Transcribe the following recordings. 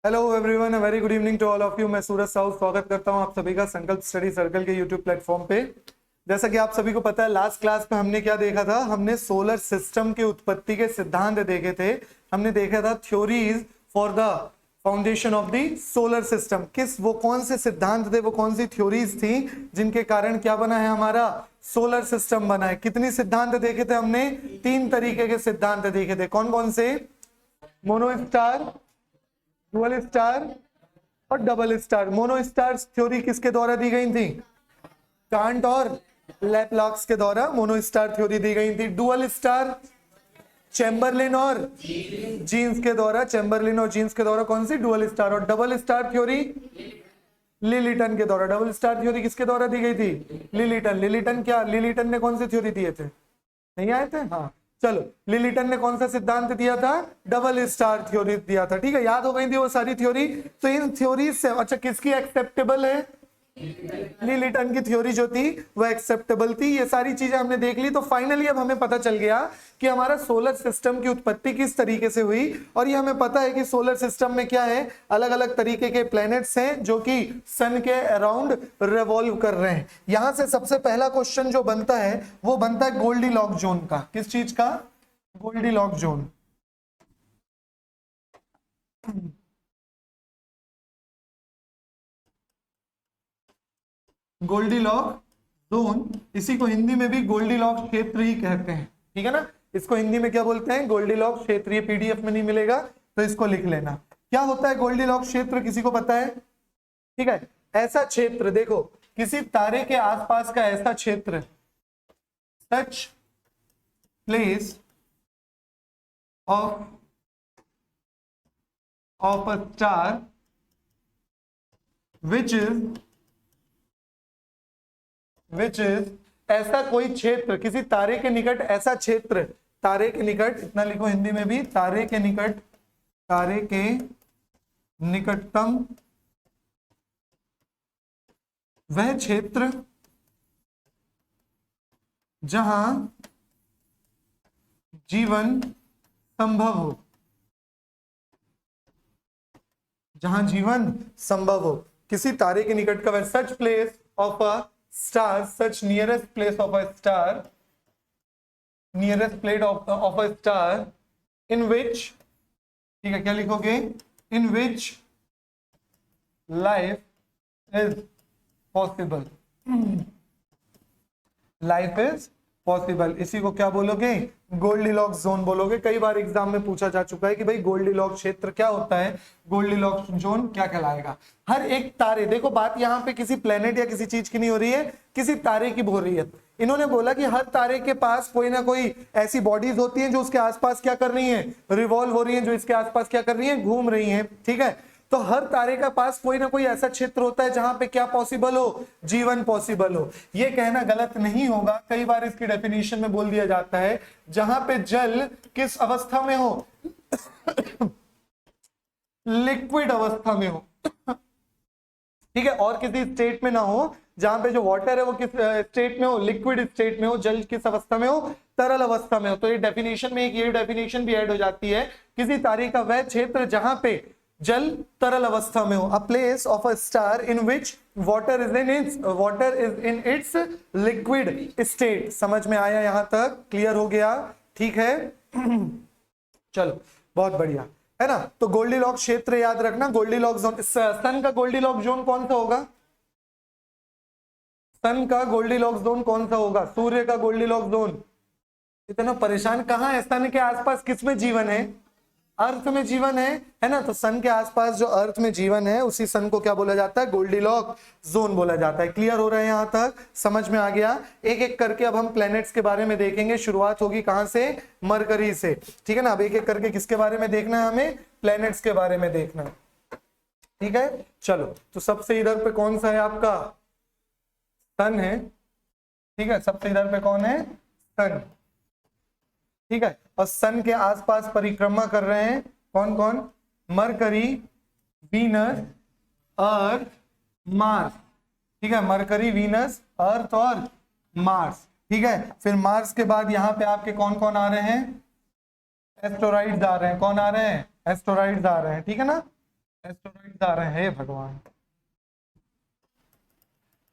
Hello everyone, a very good evening to all of you. मैं सूरज साहू स्वागत करता हूं आप सभी का संकल्प स्टडी सर्कल के यूट्यूब प्लेटफॉर्म पे। जैसा कि आप सभी को पता है, लास्ट क्लास में हमने क्या देखा था, हमने सोलर सिस्टम की उत्पत्ति के सिद्धांत देखे थे। हमने देखा था theories for the foundation of the solar system. वो कौन से सिद्धांत थे, वो कौन सी थ्योरीज थी जिनके कारण क्या बना है, हमारा सोलर सिस्टम बना है। कितनी सिद्धांत देखे थे हमने? 3 तरीके के सिद्धांत देखे थे। कौन कौन से? मोनो स्टार, डुअल स्टार और double star. Mono star theory किसके द्वारा दी गई थी? कांट और लैपलॉक्स के द्वारा मोनो स्टार थ्योरी दी गई थी। डुअल स्टार चैम्बरलिन और जीन्स के द्वारा, चैम्बरलिन और जीन्स के द्वारा कौन सी? Dual star. और डबल स्टार थ्योरी लिलिटन के द्वारा। डबल स्टार थ्योरी किसके द्वारा दी गई थी? लिलिटन। लिलिटन ने कौन सी थ्योरी दिए थे? नहीं आए थे? हाँ चलो, लिलिटन ने कौन सा सिद्धांत दिया था? डबल स्टार थ्योरी दिया था। ठीक है, याद हो गई थी वो सारी थ्योरी। तो इन थ्योरी से अच्छा किसकी एक्सेप्टेबल है? लिलिटन की थ्योरी जो थी वो एक्सेप्टेबल थी। ये सारी चीजें हमने देख ली। तो फाइनली अब हमें पता चल गया कि हमारा सोलर सिस्टम की उत्पत्ति किस तरीके से हुई। और ये हमें पता है कि सोलर सिस्टम में क्या है, अलग अलग तरीके के प्लैनेट्स हैं जो कि सन के अराउंड रिवॉल्व कर रहे हैं। यहां से सबसे पहला क्वेश्चन जो बनता है वो बनता है गोल्डीलॉक जोन का। किस चीज का? Goldilock zone. गोल्डीलॉक जोन, इसी को हिंदी में भी गोल्डीलॉक क्षेत्र ही कहते हैं। ठीक है ना, इसको हिंदी में क्या बोलते हैं? गोल्डीलॉक क्षेत्र। ये पीडीएफ में नहीं मिलेगा तो इसको लिख लेना। क्या होता है गोल्डीलॉक क्षेत्र, किसी को पता है? ठीक है, ऐसा क्षेत्र, देखो किसी तारे के आसपास का ऐसा क्षेत्र, सच place of a star which is ऐसा कोई क्षेत्र, किसी तारे के निकट ऐसा क्षेत्र, तारे के निकट, इतना लिखो हिंदी में भी, तारे के निकट, तारे के निकटतम वह क्षेत्र जहां जीवन संभव हो, जहां जीवन संभव हो। किसी तारे के निकट का वह such place of a star, such nearest place of a star, nearest place of a star in which, ठीक है क्या लिखोगे? In which life is possible. Life is possible, इसी को क्या बोलोगे? गोल्डीलॉक जोन बोलोगे। कई बार एग्जाम में पूछा जा चुका है कि भाई गोल्डीलॉक क्षेत्र क्या होता है, गोल्डीलॉक जोन क्या कहलाएगा। हर एक तारे, देखो बात यहाँ पे किसी प्लेनेट या किसी चीज की नहीं हो रही है, किसी तारे की हो रही है। इन्होंने बोला कि हर तारे के पास कोई ना कोई ऐसी बॉडीज होती हैं जो उसके आसपास क्या कर रही हैं? रिवॉल्व हो रही हैं, जो इसके आसपास क्या कर रही हैं? घूम रही हैं। ठीक है, तो हर तारे का पास कोई ना कोई ऐसा क्षेत्र होता है जहां पे क्या पॉसिबल हो? जीवन पॉसिबल हो। यह कहना गलत नहीं होगा, कई बार इसकी डेफिनेशन में बोल दिया जाता है जहां पे जल किस अवस्था में हो? लिक्विड अवस्था में हो। ठीक है, और किसी स्टेट में ना हो। जहां पे जो वाटर है वो किस स्टेट में हो? लिक्विड स्टेट में हो। जल किस अवस्था में हो? तरल अवस्था में हो। तो ये डेफिनेशन में एक ये डेफिनेशन भी ऐड हो जाती है, किसी तारे का वह क्षेत्र जहां पे जल तरल अवस्था में हो। A place of a star in which water is in its liquid state. समझ में आया? यहां तक क्लियर हो गया? ठीक है चलो बहुत बढ़िया है ना। तो गोल्डीलॉक क्षेत्र याद रखना, गोल्डीलॉक जोन। सन का गोल्डीलॉक जोन कौन सा होगा? सन का गोल्डीलॉक जोन कौन सा होगा? सूर्य का गोल्डीलॉक जोन। इतना परेशान कहां है? सन के आसपास किसमें जीवन है? अर्थ में जीवन है ना। तो सन के आसपास जो अर्थ में जीवन है उसी सन को क्या बोला जाता है? गोल्डीलॉक जोन बोला जाता है। क्लियर हो रहा है? यहां तक समझ में आ गया? एक एक करके अब हम प्लैनेट्स के बारे में देखेंगे। शुरुआत होगी कहां से? मरकरी से। ठीक है ना। अब एक एक करके किसके बारे में देखना है हमें? प्लैनेट्स के बारे में देखना है। ठीक है चलो, तो सबसे इधर पे कौन सा है आपका? सन है। ठीक है, सबसे इधर पे कौन है? सन। ठीक है, और सन के आसपास परिक्रमा कर रहे हैं कौन कौन? मरकरी, वीनस, अर्थ, मार्स। ठीक है, मरकरी, वीनस, अर्थ और मार्स। ठीक है, फिर मार्स के बाद यहाँ पे आपके कौन कौन आ रहे हैं? एस्टेरॉइड्स आ रहे हैं। कौन आ रहे हैं? एस्टेरॉइड्स आ रहे हैं। ठीक है ना, एस्टेरॉइड आ रहे हैं भगवान।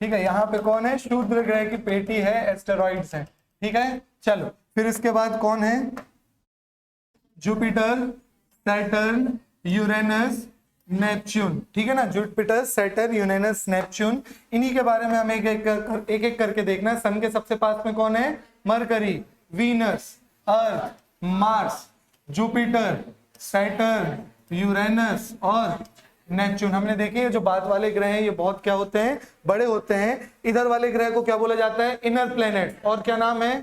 ठीक है, यहाँ पे कौन है, शूद्र ग्रह की पेटी है, एस्टेरॉइड्स है। ठीक है, चलो फिर इसके बाद कौन है, जुपिटर, सैटर्न, यूरेनस, नेपच्यून। ठीक है ना, जुपिटर, सैटर्न, यूरेनस, नेपच्यून, इन्हीं के बारे में हमें एक एक करके देखना है। सन के सबसे पास में कौन है, मरकरी, वीनस, अर्थ, मार्स, जुपिटर, सैटर्न, यूरेनस और नेपच्यून। हमने देखे जो बाद वाले ग्रह हैं ये बहुत क्या होते हैं, बड़े होते हैं। इधर वाले ग्रह को क्या बोला जाता है, इनर प्लेनेट, और क्या नाम है,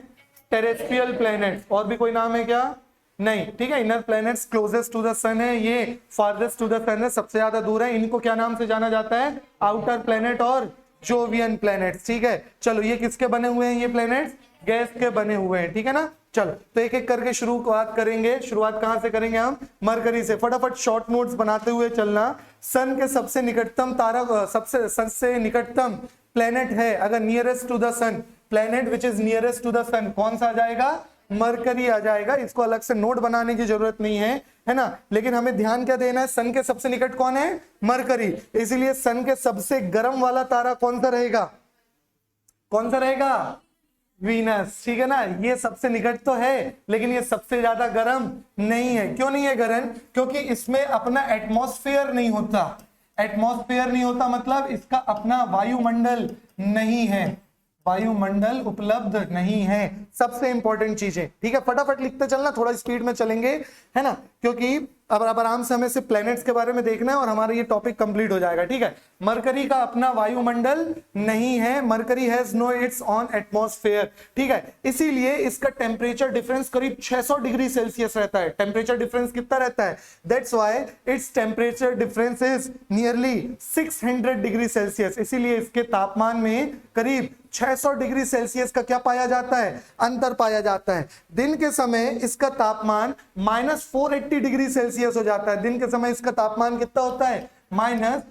टेरेस्ट्रियल प्लेनेट। और भी कोई नाम है क्या, नहीं। ठीक है, inner planets closest to the sun है, ये फारदेस्ट टू द सन है, सबसे ज्यादा दूर है। इनको क्या नाम से जाना जाता है, आउटर प्लैनेट और जोवियन प्लैनेट्स। ठीक है, चलो ये किसके बने हुए हैं, ये प्लैनेट्स गैस के बने हुए हैं। ठीक है ना, चलो तो एक एक करके शुरुआत करेंगे। शुरुआत कहां से करेंगे हम, मरकरी से। फटाफट शॉर्ट नोट्स बनाते हुए चलना। सन के सबसे निकटतम तारा, सबसे सन से निकटतम प्लैनेट है, अगर nearest to the sun, planet which is nearest to the sun, कौन सा आ जाएगा, मरकरी आ जाएगा। इसको अलग से नोट बनाने की जरूरत नहीं है ना, लेकिन हमें ध्यान क्या देना है, सन के सबसे निकट कौन है, मरकरी। इसीलिए सन के सबसे गर्म वाला तारा कौन सा रहेगा, कौन सा रहेगा, वीनस। ठीक है ना, ये सबसे निकट तो है लेकिन ये सबसे ज्यादा गर्म नहीं है। क्यों नहीं है गर्म, क्योंकि इसमें अपना एटमॉस्फेयर नहीं होता। एटमॉस्फेयर नहीं होता मतलब इसका अपना वायुमंडल नहीं है, वायुमंडल उपलब्ध नहीं है। सबसे इंपॉर्टेंट चीजें। ठीक है, फटाफट लिखते चलना, थोड़ा स्पीड में चलेंगे, है ना, क्योंकि अब आराम से हमें सिर्फ प्लैनेट्स के बारे में देखना है और हमारा ये टॉपिक कंप्लीट हो जाएगा। ठीक है, मरकरी का अपना वायुमंडल नहीं है, Mercury has no its own atmosphere. ठीक है, इसीलिए इसका टेम्परेचर डिफरेंस करीब 600 डिग्री सेल्सियस रहता है। टेम्परेचर डिफरेंस कितना रहता है, that's why its temperature difference is nearly 600 degree Celsius. इसीलिए इसके तापमान में करीब 600 डिग्री सेल्सियस का क्या पाया जाता है, अंतर पाया जाता है। दिन के समय इसका तापमान -480 डिग्री सेल्सियस हो जाता है। दिन के समय इसका तापमान कितना होता है, माइनस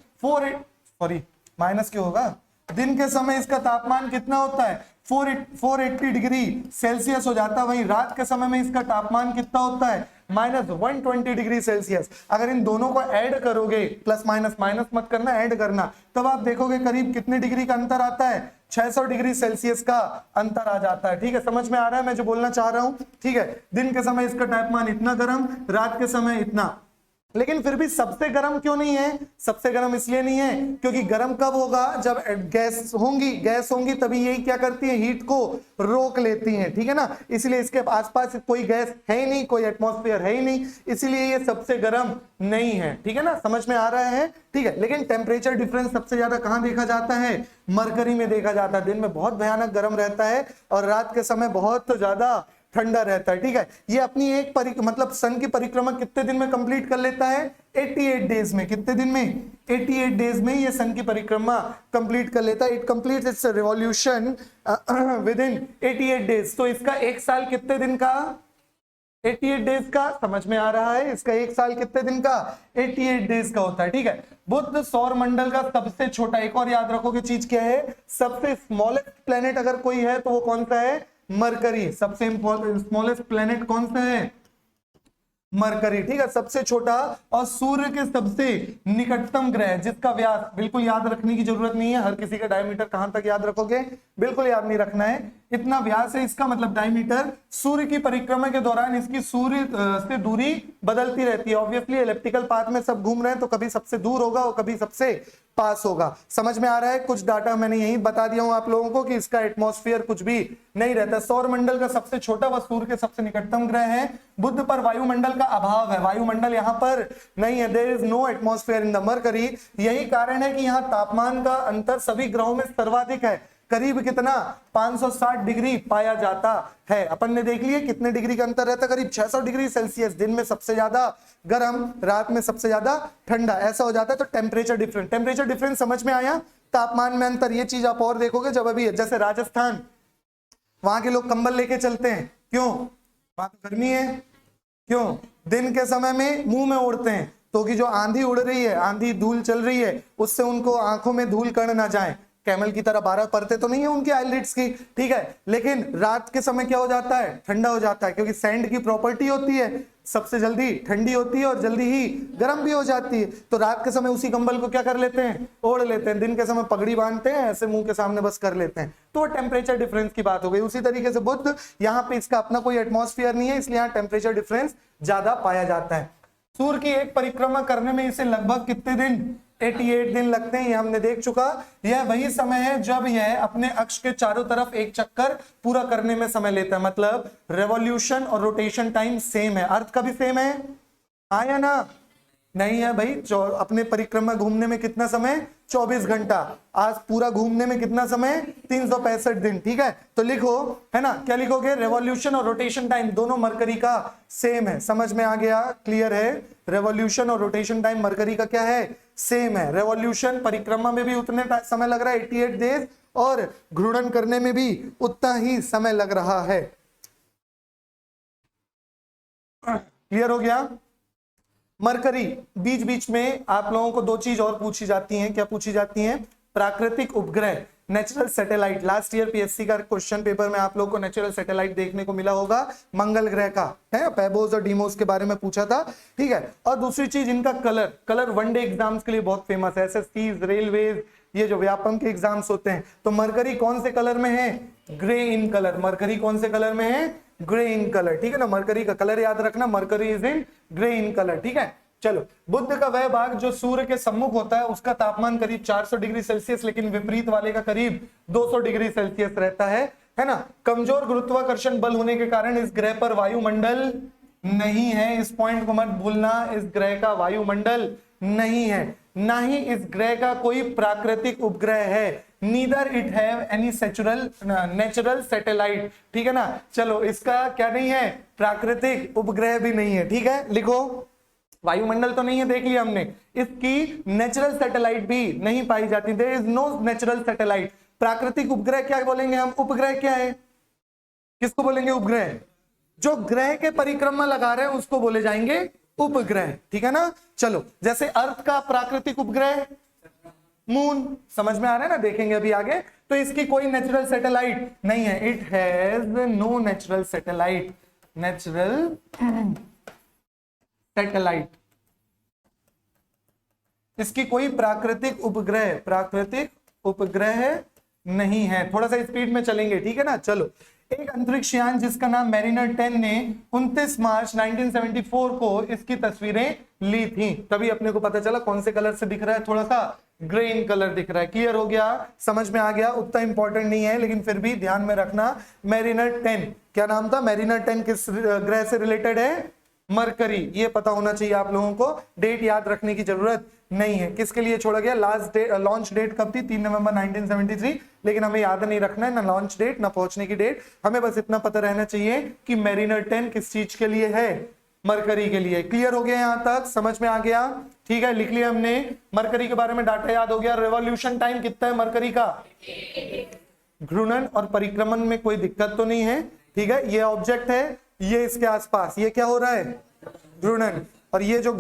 क्यों होगा, दिन के समय इसका तापमान कितना होता है, 480 डिग्री सेल्सियस हो जाता है। वहीं रात के समय में इसका तापमान कितना होता है, -120 डिग्री सेल्सियस। अगर इन दोनों को ऐड करोगे, प्लस माइनस माइनस मत करना, ऐड करना, तब आप देखोगे करीब कितने डिग्री का अंतर आता है, 600 डिग्री सेल्सियस का अंतर आ जाता है। ठीक है, समझ में आ रहा है मैं जो बोलना चाह रहा हूं। ठीक है, दिन के समय इसका तापमान इतना गर्म, रात के समय इतना। लेकिन फिर भी सबसे गर्म क्यों नहीं है, सबसे गर्म इसलिए नहीं है क्योंकि गर्म कब होगा, जब गैस होंगी तभी यही क्या करती है, हीट को रोक लेती हैं। ठीक है ना, इसलिए इसके आसपास कोई गैस है ही नहीं, कोई एटमॉस्फेयर है ही नहीं, इसीलिए ये सबसे गर्म नहीं है। ठीक है ना, समझ में आ रहा है। ठीक है, लेकिन टेम्परेचर डिफरेंस सबसे ज्यादा कहां देखा जाता है, मरकरी में देखा जाता है। दिन में बहुत भयानक गर्म रहता है और रात के समय बहुत ज्यादा ठंडा रहता है। ठीक है, ये अपनी एक मतलब सन की परिक्रमा कितने दिन में कंप्लीट कर लेता है, 88 डेज में। कितने दिन में, 88 डेज में ये सन की परिक्रमा कंप्लीट कर लेता है। It completes it's revolution with in 88 days. तो इसका एक साल कितने दिन का, 88 डेज का, समझ में आ रहा है, इसका एक साल कितने दिन का, 88 डेज का होता है। ठीक है, बुध सौर मंडल का सबसे छोटा, एक और याद रखोगे चीज क्या है, सबसे स्मॉलेस्ट प्लेनेट अगर कोई है तो वो कौन सा है, मरकरी। सबसे स्मॉलेस्ट प्लेनेट कौन सा है, मरकरी। ठीक है, सबसे छोटा और सूर्य के सबसे निकटतम ग्रह जिसका व्यास बिल्कुल याद रखने की जरूरत नहीं है। हर किसी का डायमीटर कहां तक याद रखोगे, बिल्कुल याद नहीं रखना है, इतना व्यास है इसका, मतलब डायमीटर। सूर्य की परिक्रमा के दौरान इसकी सूर्य से दूरी बदलती रहती है। ऑब्वियसली इलेप्टिकल पाथ में सब घूम रहे हैं तो कभी सबसे दूर होगा और कभी सबसे पास होगा। समझ में आ रहा है, कुछ डाटा मैंने यही बता दिया हूं आप लोगों को कि इसका एटमॉस्फेयर कुछ भी नहीं रहता। सौर मंडल का सबसे छोटा व सूर्य के सबसे निकटतम ग्रह है। बुध पर वायुमंडल का अभाव है, वायुमंडल यहां पर नहीं है, there is no atmosphere in the Mercury. यही कारण है कि यहां तापमान का अंतर सभी ग्रहों में सर्वाधिक है, करीब कितना, 560 डिग्री पाया जाता है। अपन ने देख लिया कितने डिग्री का अंतर रहता है, करीब 600 डिग्री सेल्सियस। दिन में सबसे ज्यादा गर्म, रात में सबसे ज्यादा ठंडा, ऐसा हो जाता है। तो टेम्परेचर डिफरेंस समझ में आया। तापमान में अंतर, ये चीज आप और देखोगे जब अभी जैसे राजस्थान, वहां के लोग कंबल लेके चलते हैं, क्यों, वहां तो गर्मी है, क्यों, दिन के समय में मुंह में ओढ़ते हैं तो कि जो आंधी उड़ रही है, आंधी धूल चल रही है, उससे उनको आंखों में धूल कण ना जाए, कैमल की तरह 12 परतें तो नहीं है उनकी आईलिड्स की, ठीक है, लेकिन रात के समय क्या हो जाता है, ठंडा हो जाता है, क्योंकि सैंड की प्रॉपर्टी होती है सबसे जल्दी ठंडी होती है और जल्दी ही गर्म भी हो जाती है। तो रात के समय उसी कंबल को क्या कर लेते हैं, ओढ़ लेते हैं, दिन के समय पगड़ी बांधते हैं, ऐसे मुंह के सामने बस कर लेते हैं। तो टेम्परेचर डिफरेंस की बात हो गई। उसी तरीके से बुध, यहाँ पे इसका अपना कोई एटमॉस्फेयर नहीं है, इसलिए यहाँ टेम्परेचर डिफरेंस ज्यादा पाया जाता है। सूर्य की एक परिक्रमा करने में इसे लगभग कितने दिन, 88 दिन लगते हैं, ये हमने देख चुका। यह वही समय है जब यह अपने अक्ष के चारों तरफ एक चक्कर पूरा करने में समय लेता है। मतलब रेवोल्यूशन और रोटेशन टाइम सेम है। अर्थ का भी सेम है, हाँ या ना, नहीं है भाई। अपने परिक्रमा घूमने में कितना समय, 24 घंटा। आज पूरा घूमने में कितना समय, 365 दिन, ठीक है। तो लिखो, है ना, क्या लिखोगे, रेवोल्यूशन और रोटेशन टाइम दोनों मरकरी का सेम है। समझ में आ गया, क्लियर है। रेवोल्यूशन और रोटेशन टाइम मरकरी का क्या है, सेम है। रेवोल्यूशन परिक्रमा में भी उतने समय लग रहा है 88 डेज, और घूर्णन करने में भी उतना ही समय लग रहा है। क्लियर हो गया। मरकरी, बीच बीच में आप लोगों को दो चीज और पूछी जाती हैं। क्या पूछी जाती हैं, प्राकृतिक उपग्रह, natural satellite. Last year PSC का क्वेश्चन पेपर में आप लोगों को नेचुरल सैटेलाइट देखने को मिला होगा, मंगल ग्रह का, है, पेबोस और डीमोस के बारे में पूछा था, ठीक है। और दूसरी चीज इनका कलर वनडे एग्जाम्स के लिए बहुत फेमस है, एसएससी, रेलवे, ये जो व्यापम के एग्जाम्स होते हैं। तो मरकरी कौन से कलर में है, ग्रे इन कलर। मरकरी कौन से कलर में है, ग्रे इन कलर, ठीक है ना। मरकरी का कलर याद रखना, mercury is in grey in colour, ठीक है। चलो, बुध का वह भाग जो सूर्य के सम्मुख होता है उसका तापमान करीब 400 डिग्री सेल्सियस, लेकिन विपरीत वाले का करीब 200 डिग्री सेल्सियस रहता है ना। कमजोर गुरुत्वाकर्षण बल होने के कारण इस ग्रह पर वायुमंडल नहीं है। इस पॉइंट को मत भूलना, इस ग्रह का वायुमंडल नहीं है, ना ही इस ग्रह का कोई प्राकृतिक उपग्रह है। Neither it have any natural satellite, ठीक है ना। चलो, इसका क्या नहीं है, प्राकृतिक उपग्रह भी नहीं है, ठीक है। लिखो, वायुमंडल तो नहीं है, देख लिया हमने। इसकी नेचुरल सैटेलाइट भी नहीं पाई जाती, there is no natural satellite. प्राकृतिक उपग्रह क्या बोलेंगे हम, उपग्रह क्या है, किसको बोलेंगे, उपग्रह। जो ग्रह के परिक्रमा लगा रहे हैं उसको बोले जाएंगे उपग्रह, ठीक है ना। चलो, जैसे अर्थ का प्राकृतिक उपग्रह मून, समझ में आ रहा है ना, देखेंगे अभी आगे। तो इसकी कोई नेचुरल सैटेलाइट नहीं है, it has no natural satellite, natural satellite. इसकी कोई प्राकृतिक उपग्रह नहीं है। थोड़ा सा स्पीड में चलेंगे, ठीक है ना। चलो, एक अंतरिक्ष यान जिसका नाम मैरिनर 10 ने 29 मार्च 1974 को इसकी तस्वीरें ली थी। तभी अपने को पता चला कौन से कलर से दिख रहा है, थोड़ा सा ग्रीन कलर दिख रहा है। क्लियर हो गया, समझ में आ गया। उतना इंपॉर्टेंट नहीं है, लेकिन फिर भी ध्यान में रखना। मैरिनर 10, क्या नाम था, मैरिनर 10 किस ग्रह से रिलेटेड है, मरकरी। ये पता होना चाहिए आप लोगों को, डेट याद रखने की जरूरत नहीं है। किसके लिए छोड़ा गया, लॉन्च डेट कब थी, 3 नवंबर 1973, लेकिन हमें याद नहीं रखना है ना लॉन्च डेट ना पहुंचने की डेट। हमें बस इतना पता रहना चाहिए कि मैरिनर 10 किस चीज के लिए है, मरकरी के लिए। क्लियर हो गया, यहां तक समझ में आ गया, ठीक है। लिख लिया हमने, मरकरी के बारे में डाटा याद हो गया। रेवोल्यूशन टाइम कितना है मरकरी का, घूर्णन और परिक्रमण में कोई दिक्कत तो नहीं है, ठीक है। ये ऑब्जेक्ट है, ये इसके आसपास, ये क्या हो रहा है, घूर्णन। और ये जो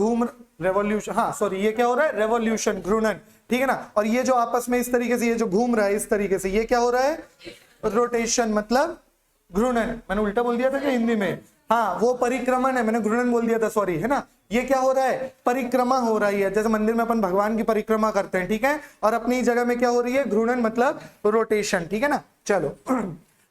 रेवोल्यूशन, हाँ सॉरी, ये क्या हो रहा है, रेवोल्यूशन, घूर्णन, ठीक है ना। और ये जो आपस में इस तरीके से ये जो घूम रहा है इस तरीके से, ये क्या हो रहा है, रोटेशन, मतलब घूर्णन। मैंने उल्टा बोल दिया था क्या हिंदी में, हाँ वो परिक्रमण है, मैंने घूर्णन बोल दिया था, सॉरी, है ना। ये क्या हो रहा है, परिक्रमा हो रही है। जैसे मंदिर में अपन भगवान की परिक्रमा करते हैं, ठीक है, और अपनी जगह में क्या हो रही है, घूर्णन मतलब रोटेशन, ठीक है ना। चलो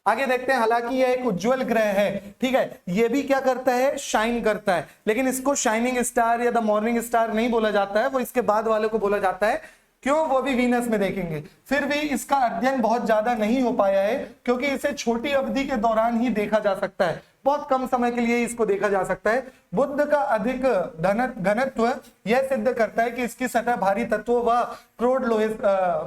आगे देखते हैं। हालांकि यह एक उज्जवल ग्रह है, ठीक है, ये भी क्या करता है, शाइन करता है, लेकिन इसको शाइनिंग स्टार या द मॉर्निंग स्टार नहीं बोला जाता है, वो इसके बाद वाले को बोला जाता है। क्यों, वो भी वीनस में देखेंगे। फिर भी इसका अध्ययन बहुत ज्यादा नहीं हो पाया है, क्योंकि इसे छोटी अवधि के दौरान ही देखा जा सकता है, बहुत कम समय के लिए इसको देखा जा सकता है। बुध का अधिक घनत्व यह सिद्ध करता है कि इसकी सतह भारी तत्वों व क्रोड लोहे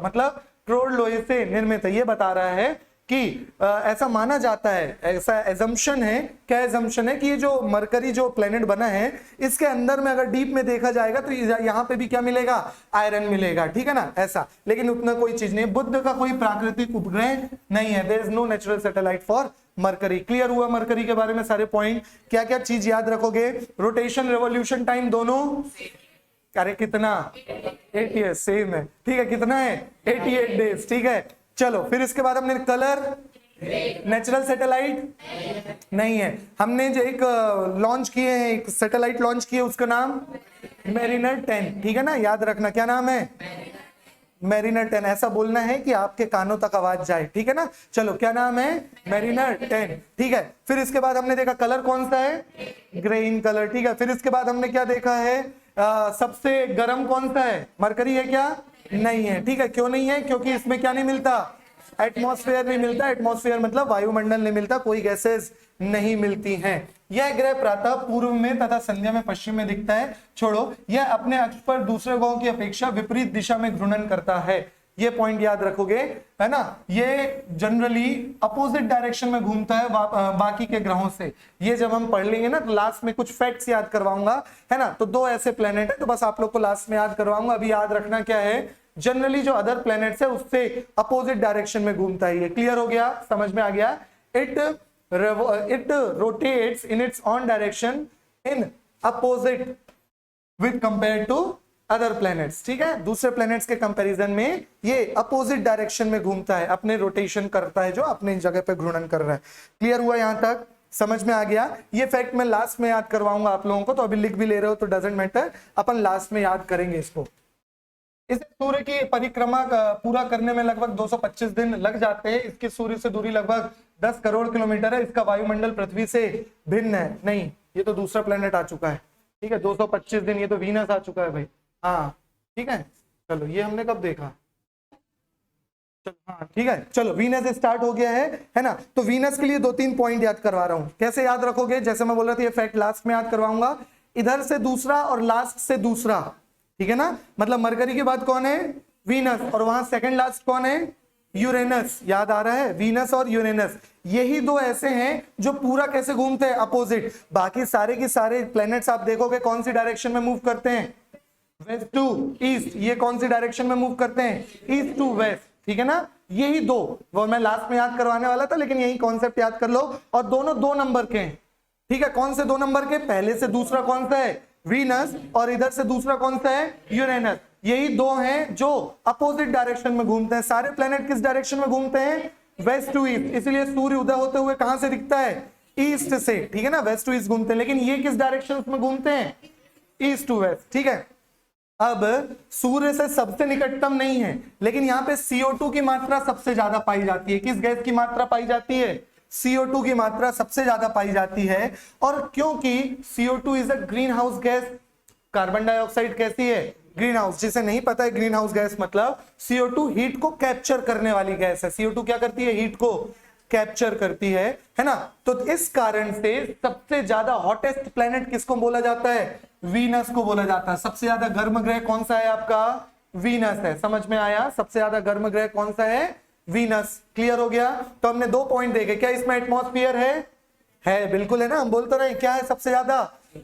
मतलब क्रोड लोहे से निर्मित है। ये बता रहा है कि ऐसा माना जाता है, ऐसा एजम्पशन है। क्या एजम्पशन है कि ये जो मरकरी जो प्लेनेट बना है, इसके अंदर में अगर डीप में देखा जाएगा तो यहाँ पे भी क्या मिलेगा, आयरन मिलेगा, ठीक है ना, ऐसा। लेकिन उतना कोई चीज नहीं, बुध का कोई प्राकृतिक उपग्रह नहीं है, there is no natural satellite for Mercury. Clear हुआ मरकरी के बारे में सारे पॉइंट। क्या क्या चीज याद रखोगे, रोटेशन, रेवोल्यूशन टाइम दोनों अरे कितना 88 सेम है, ठीक है, कितना है 88 डेज, ठीक है। चलो फिर इसके बाद हमने कलर, नेचुरल सैटेलाइट नहीं है, हमने जो एक लॉन्च किए हैं, एक सैटेलाइट लॉन्च किए, उसका नाम मेरिनर 10, ठीक है ना, याद रखना क्या नाम है, मेरिनर 10, ऐसा बोलना है कि आपके कानों तक आवाज जाए, ठीक है ना। चलो क्या नाम है, मेरिनर 10, ठीक है। फिर इसके बाद हमने देखा कलर कौन सा है, ग्रीन कलर, ठीक है। फिर इसके बाद हमने क्या देखा है, सबसे गर्म कौन सा है, मरकरी है क्या, नहीं है, ठीक है। क्यों नहीं है, क्योंकि इसमें क्या नहीं मिलता, एटमॉस्फेयर नहीं मिलता, एटमॉस्फेयर मतलब वायुमंडल नहीं मिलता, कोई गैसेस नहीं मिलती हैं। यह ग्रह प्रातः पूर्व में तथा संध्या में पश्चिम में दिखता है, छोड़ो, यह अपने अक्ष पर दूसरे ग्रहों की अपेक्षा विपरीत दिशा में घूर्णन करता है, ये पॉइंट याद रखोगे, है ना। ये जनरली अपोजिट डायरेक्शन में घूमता है बाकी के ग्रहों से। ये जब हम पढ़ लेंगे ना तो लास्ट में कुछ फैक्ट्स याद करवाऊंगा, है ना। तो दो ऐसे प्लेनेट है, तो बस आप लोग को लास्ट में याद करवाऊंगा। अभी याद रखना क्या है, जनरली जो अदर प्लैनेट्स है उससे अपोजिट डायरेक्शन में घूमता है। ये क्लियर हो गया, समझ में आ गया। It rotates in its own direction in opposite with compare to other planets, ठीक है। दूसरे प्लैनेट्स के कंपैरिजन में ये अपोजिट डायरेक्शन में घूमता है, अपने रोटेशन करता है, जो अपने जगह पे घूर्णन कर रहा है। क्लियर हुआ, यहां तक समझ में आ गया। ये फैक्ट मैं लास्ट में याद करवाऊंगा आप लोगों को, तो अभी लिख भी ले रहे हो तो डजेंट मैटर, अपन लास्ट में याद करेंगे इसको। इसे सूर्य की परिक्रमा पूरा करने में लगभग 225 दिन लग जाते हैं। इसकी सूर्य से दूरी लगभग 10 करोड़ किलोमीटर है। इसका वायुमंडल पृथ्वी से भिन्न है, नहीं ये तो दूसरा प्लेनेट आ चुका है, ठीक है। 225 दिन, ये तो वीनस आ चुका है भाई, हाँ ठीक है। चलो ये हमने कब देखा, चलो हाँ ठीक है। चलो वीनस स्टार्ट हो गया है ना। तो वीनस के लिए 2-3 पॉइंट याद करवा रहा हूं, कैसे याद रखोगे, जैसे मैं बोल रहा था ये फैक्ट लास्ट में याद करवाऊंगा। इधर से दूसरा और लास्ट से दूसरा, ठीक है ना। मतलब मरकरी के बाद कौन है, वीनस, और वहां सेकंड लास्ट कौन है, यूरेनस। याद आ रहा है, वीनस और यूरेनस, यही दो ऐसे हैं जो पूरा कैसे घूमते हैं, अपोजिट। बाकी सारे के सारे प्लैनेट्स आप देखोगे कौन सी डायरेक्शन में मूव करते हैं, वेस्ट टू ईस्ट। ये कौन सी डायरेक्शन में मूव करते हैं, ईस्ट टू वेस्ट, ठीक है ना। यही दो, वो मैं लास्ट में याद करवाने वाला था, लेकिन यही कॉन्सेप्ट याद कर लो। और दोनों 2 नंबर के हैं, ठीक है। कौन से 2 नंबर के, पहले से दूसरा कौन सा है, वीनस, और इधर से दूसरा कौन सा है, यूरेनस। यही 2 हैं जो अपोजिट डायरेक्शन में घूमते हैं। सारे प्लैनेट किस डायरेक्शन में घूमते हैं, वेस्ट टू ईस्ट। इसलिए सूर्य उदय होते हुए कहां से दिखता है, ईस्ट से, ठीक है ना, वेस्ट टू ईस्ट घूमते हैं। लेकिन ये किस डायरेक्शन में घूमते हैं, ईस्ट टू वेस्ट, ठीक है। अब सूर्य से सबसे निकटतम नहीं है, लेकिन यहाँ पे CO2 की मात्रा सबसे ज्यादा पाई जाती है। किस गैस की मात्रा पाई जाती है, CO2 की मात्रा सबसे ज्यादा पाई जाती है। और क्योंकि CO2 is a green house gas, carbon dioxide कैसी है, ग्रीन हाउस। जिसे नहीं पता है ग्रीन हाउस गैस मतलब, CO2 हीट को कैप्चर करने वाली गैस है। CO2 क्या करती है, हीट को कैप्चर करती है ना। तो इस कारण से सबसे ज्यादा हॉटेस्ट प्लेनेट किसको बोला जाता है, वीनस को बोला जाता है। सबसे ज्यादा गर्म ग्रह कौन सा है आपका, वीनस है। समझ में आया, सबसे ज्यादा गर्म ग्रह कौन सा है, वीनस। क्लियर हो गया। तो हमने 2 पॉइंट देखे, क्या इसमें एटमॉस्फेयर है बिल्कुल है ना। हम बोलते रहे क्या है सबसे ज्यादा,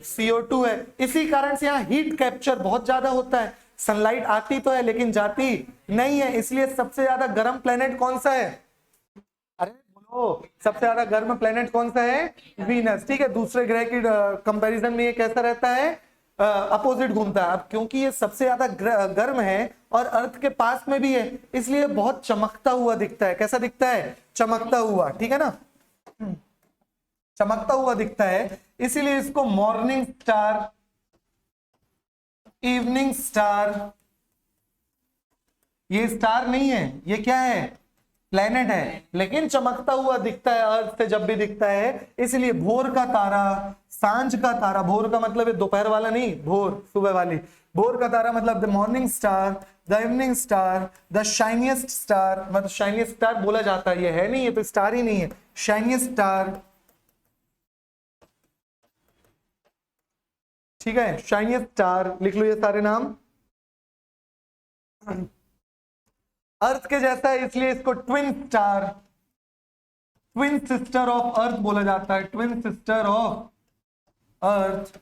CO2 है। इसी कारण से यहाँ हीट कैप्चर बहुत ज्यादा होता है। सनलाइट आती तो है लेकिन जाती नहीं है, इसलिए सबसे ज्यादा गर्म प्लेनेट कौन सा है, अरे बोलो, सबसे ज्यादा गर्म प्लेनेट कौन सा है, वीनस, ठीक है। दूसरे ग्रह की कंपैरिजन में ये कैसा रहता है, अपोजिट घूमता है। अब क्योंकि ये सबसे ज्यादा गर्म है और अर्थ के पास में भी है, इसलिए बहुत चमकता हुआ दिखता है। कैसा दिखता है, चमकता हुआ, ठीक है ना, चमकता हुआ दिखता है। इसीलिए इसको मॉर्निंग स्टार, इवनिंग स्टार, ये स्टार नहीं है, ये क्या है, प्लेनेट है, लेकिन चमकता हुआ दिखता है अर्थ से जब भी दिखता है। इसलिए भोर का तारा, सांझ का तारा, भोर का मतलब दोपहर वाला नहीं, भोर सुबह वाली, भोर का तारा मतलब the morning star, the evening star, the shiniest star, मतलब शाइनिएस्ट स्टार बोला जाता है, ये है नहीं, ये तो स्टार ही नहीं है, शाइनिएस्ट स्टार, ठीक है, शाइनिएस्ट स्टार लिख लो ये सारे नाम। अर्थ के जैसा है इसलिए इसको twin star, twin sister of earth बोला जाता है, ट्विन सिस्टर ऑफ अर्थ।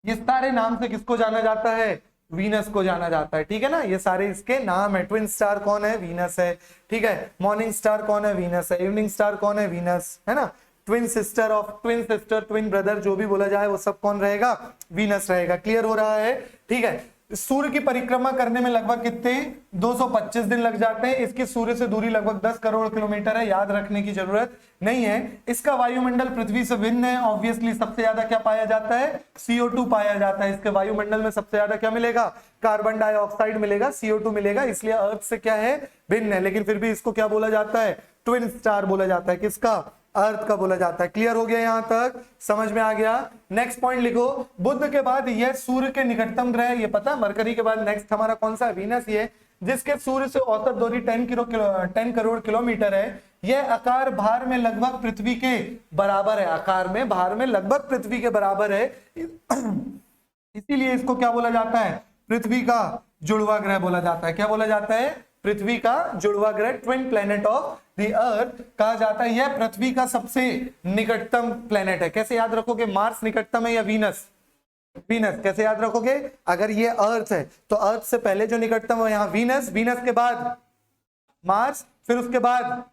ये सारे नाम से किसको जाना जाता है, वीनस को जाना जाता है, ठीक है ना। ये सारे इसके नाम है। ट्विन स्टार कौन है, वीनस है, ठीक है। मॉर्निंग स्टार कौन है, वीनस है। इवनिंग स्टार कौन है, वीनस है ना। ट्विन सिस्टर, ट्विन ब्रदर जो भी बोला जाए वो सब कौन रहेगा? वीनस रहेगा। क्लियर हो रहा है? ठीक है। सूर्य की परिक्रमा करने में लगभग कितने 225 दिन लग जाते हैं। इसकी सूर्य से दूरी लगभग 10 करोड़ किलोमीटर है, याद रखने की जरूरत नहीं है। इसका वायुमंडल पृथ्वी से भिन्न है। ऑब्वियसली सबसे ज्यादा क्या पाया जाता है? CO2 पाया जाता है। इसके वायुमंडल में सबसे ज्यादा क्या मिलेगा? कार्बन डाइऑक्साइड मिलेगा, CO2 मिलेगा, इसलिए अर्थ से क्या है? भिन्न है। लेकिन फिर भी इसको क्या बोला जाता है? ट्विन स्टार बोला जाता है। किसका? अर्थ का बोला जाता है। क्लियर हो गया? यहां तक समझ में आ गया? नेक्स्ट पॉइंट लिखो। बुध के बाद यह सूर्य के निकटतम ग्रह, ये पता, मरकरी के बाद नेक्स्ट हमारा कौन सा? वीनस ही है, जिसके सूर्य से औसत दूरी 10 करोड़ किलोमीटर है। यह आकार भार में लगभग पृथ्वी के बराबर है। आकार में, भार में लगभग पृथ्वी के बराबर है। इसीलिए इसको क्या बोला जाता है? पृथ्वी का जुड़वा ग्रह बोला जाता है। क्या बोला जाता है? पृथ्वी का जुड़वा ग्रह, twin planet of the earth कहा जाता है। यह पृथ्वी का सबसे निकटतम प्लेनेट है। कैसे याद रखोगे? मार्स निकटतम है या वीनस? वीनस। कैसे याद रखोगे? अगर ये अर्थ है तो अर्थ से पहले जो निकटतम है यहाँ वीनस, वीनस के बाद मार्स, फिर उसके बाद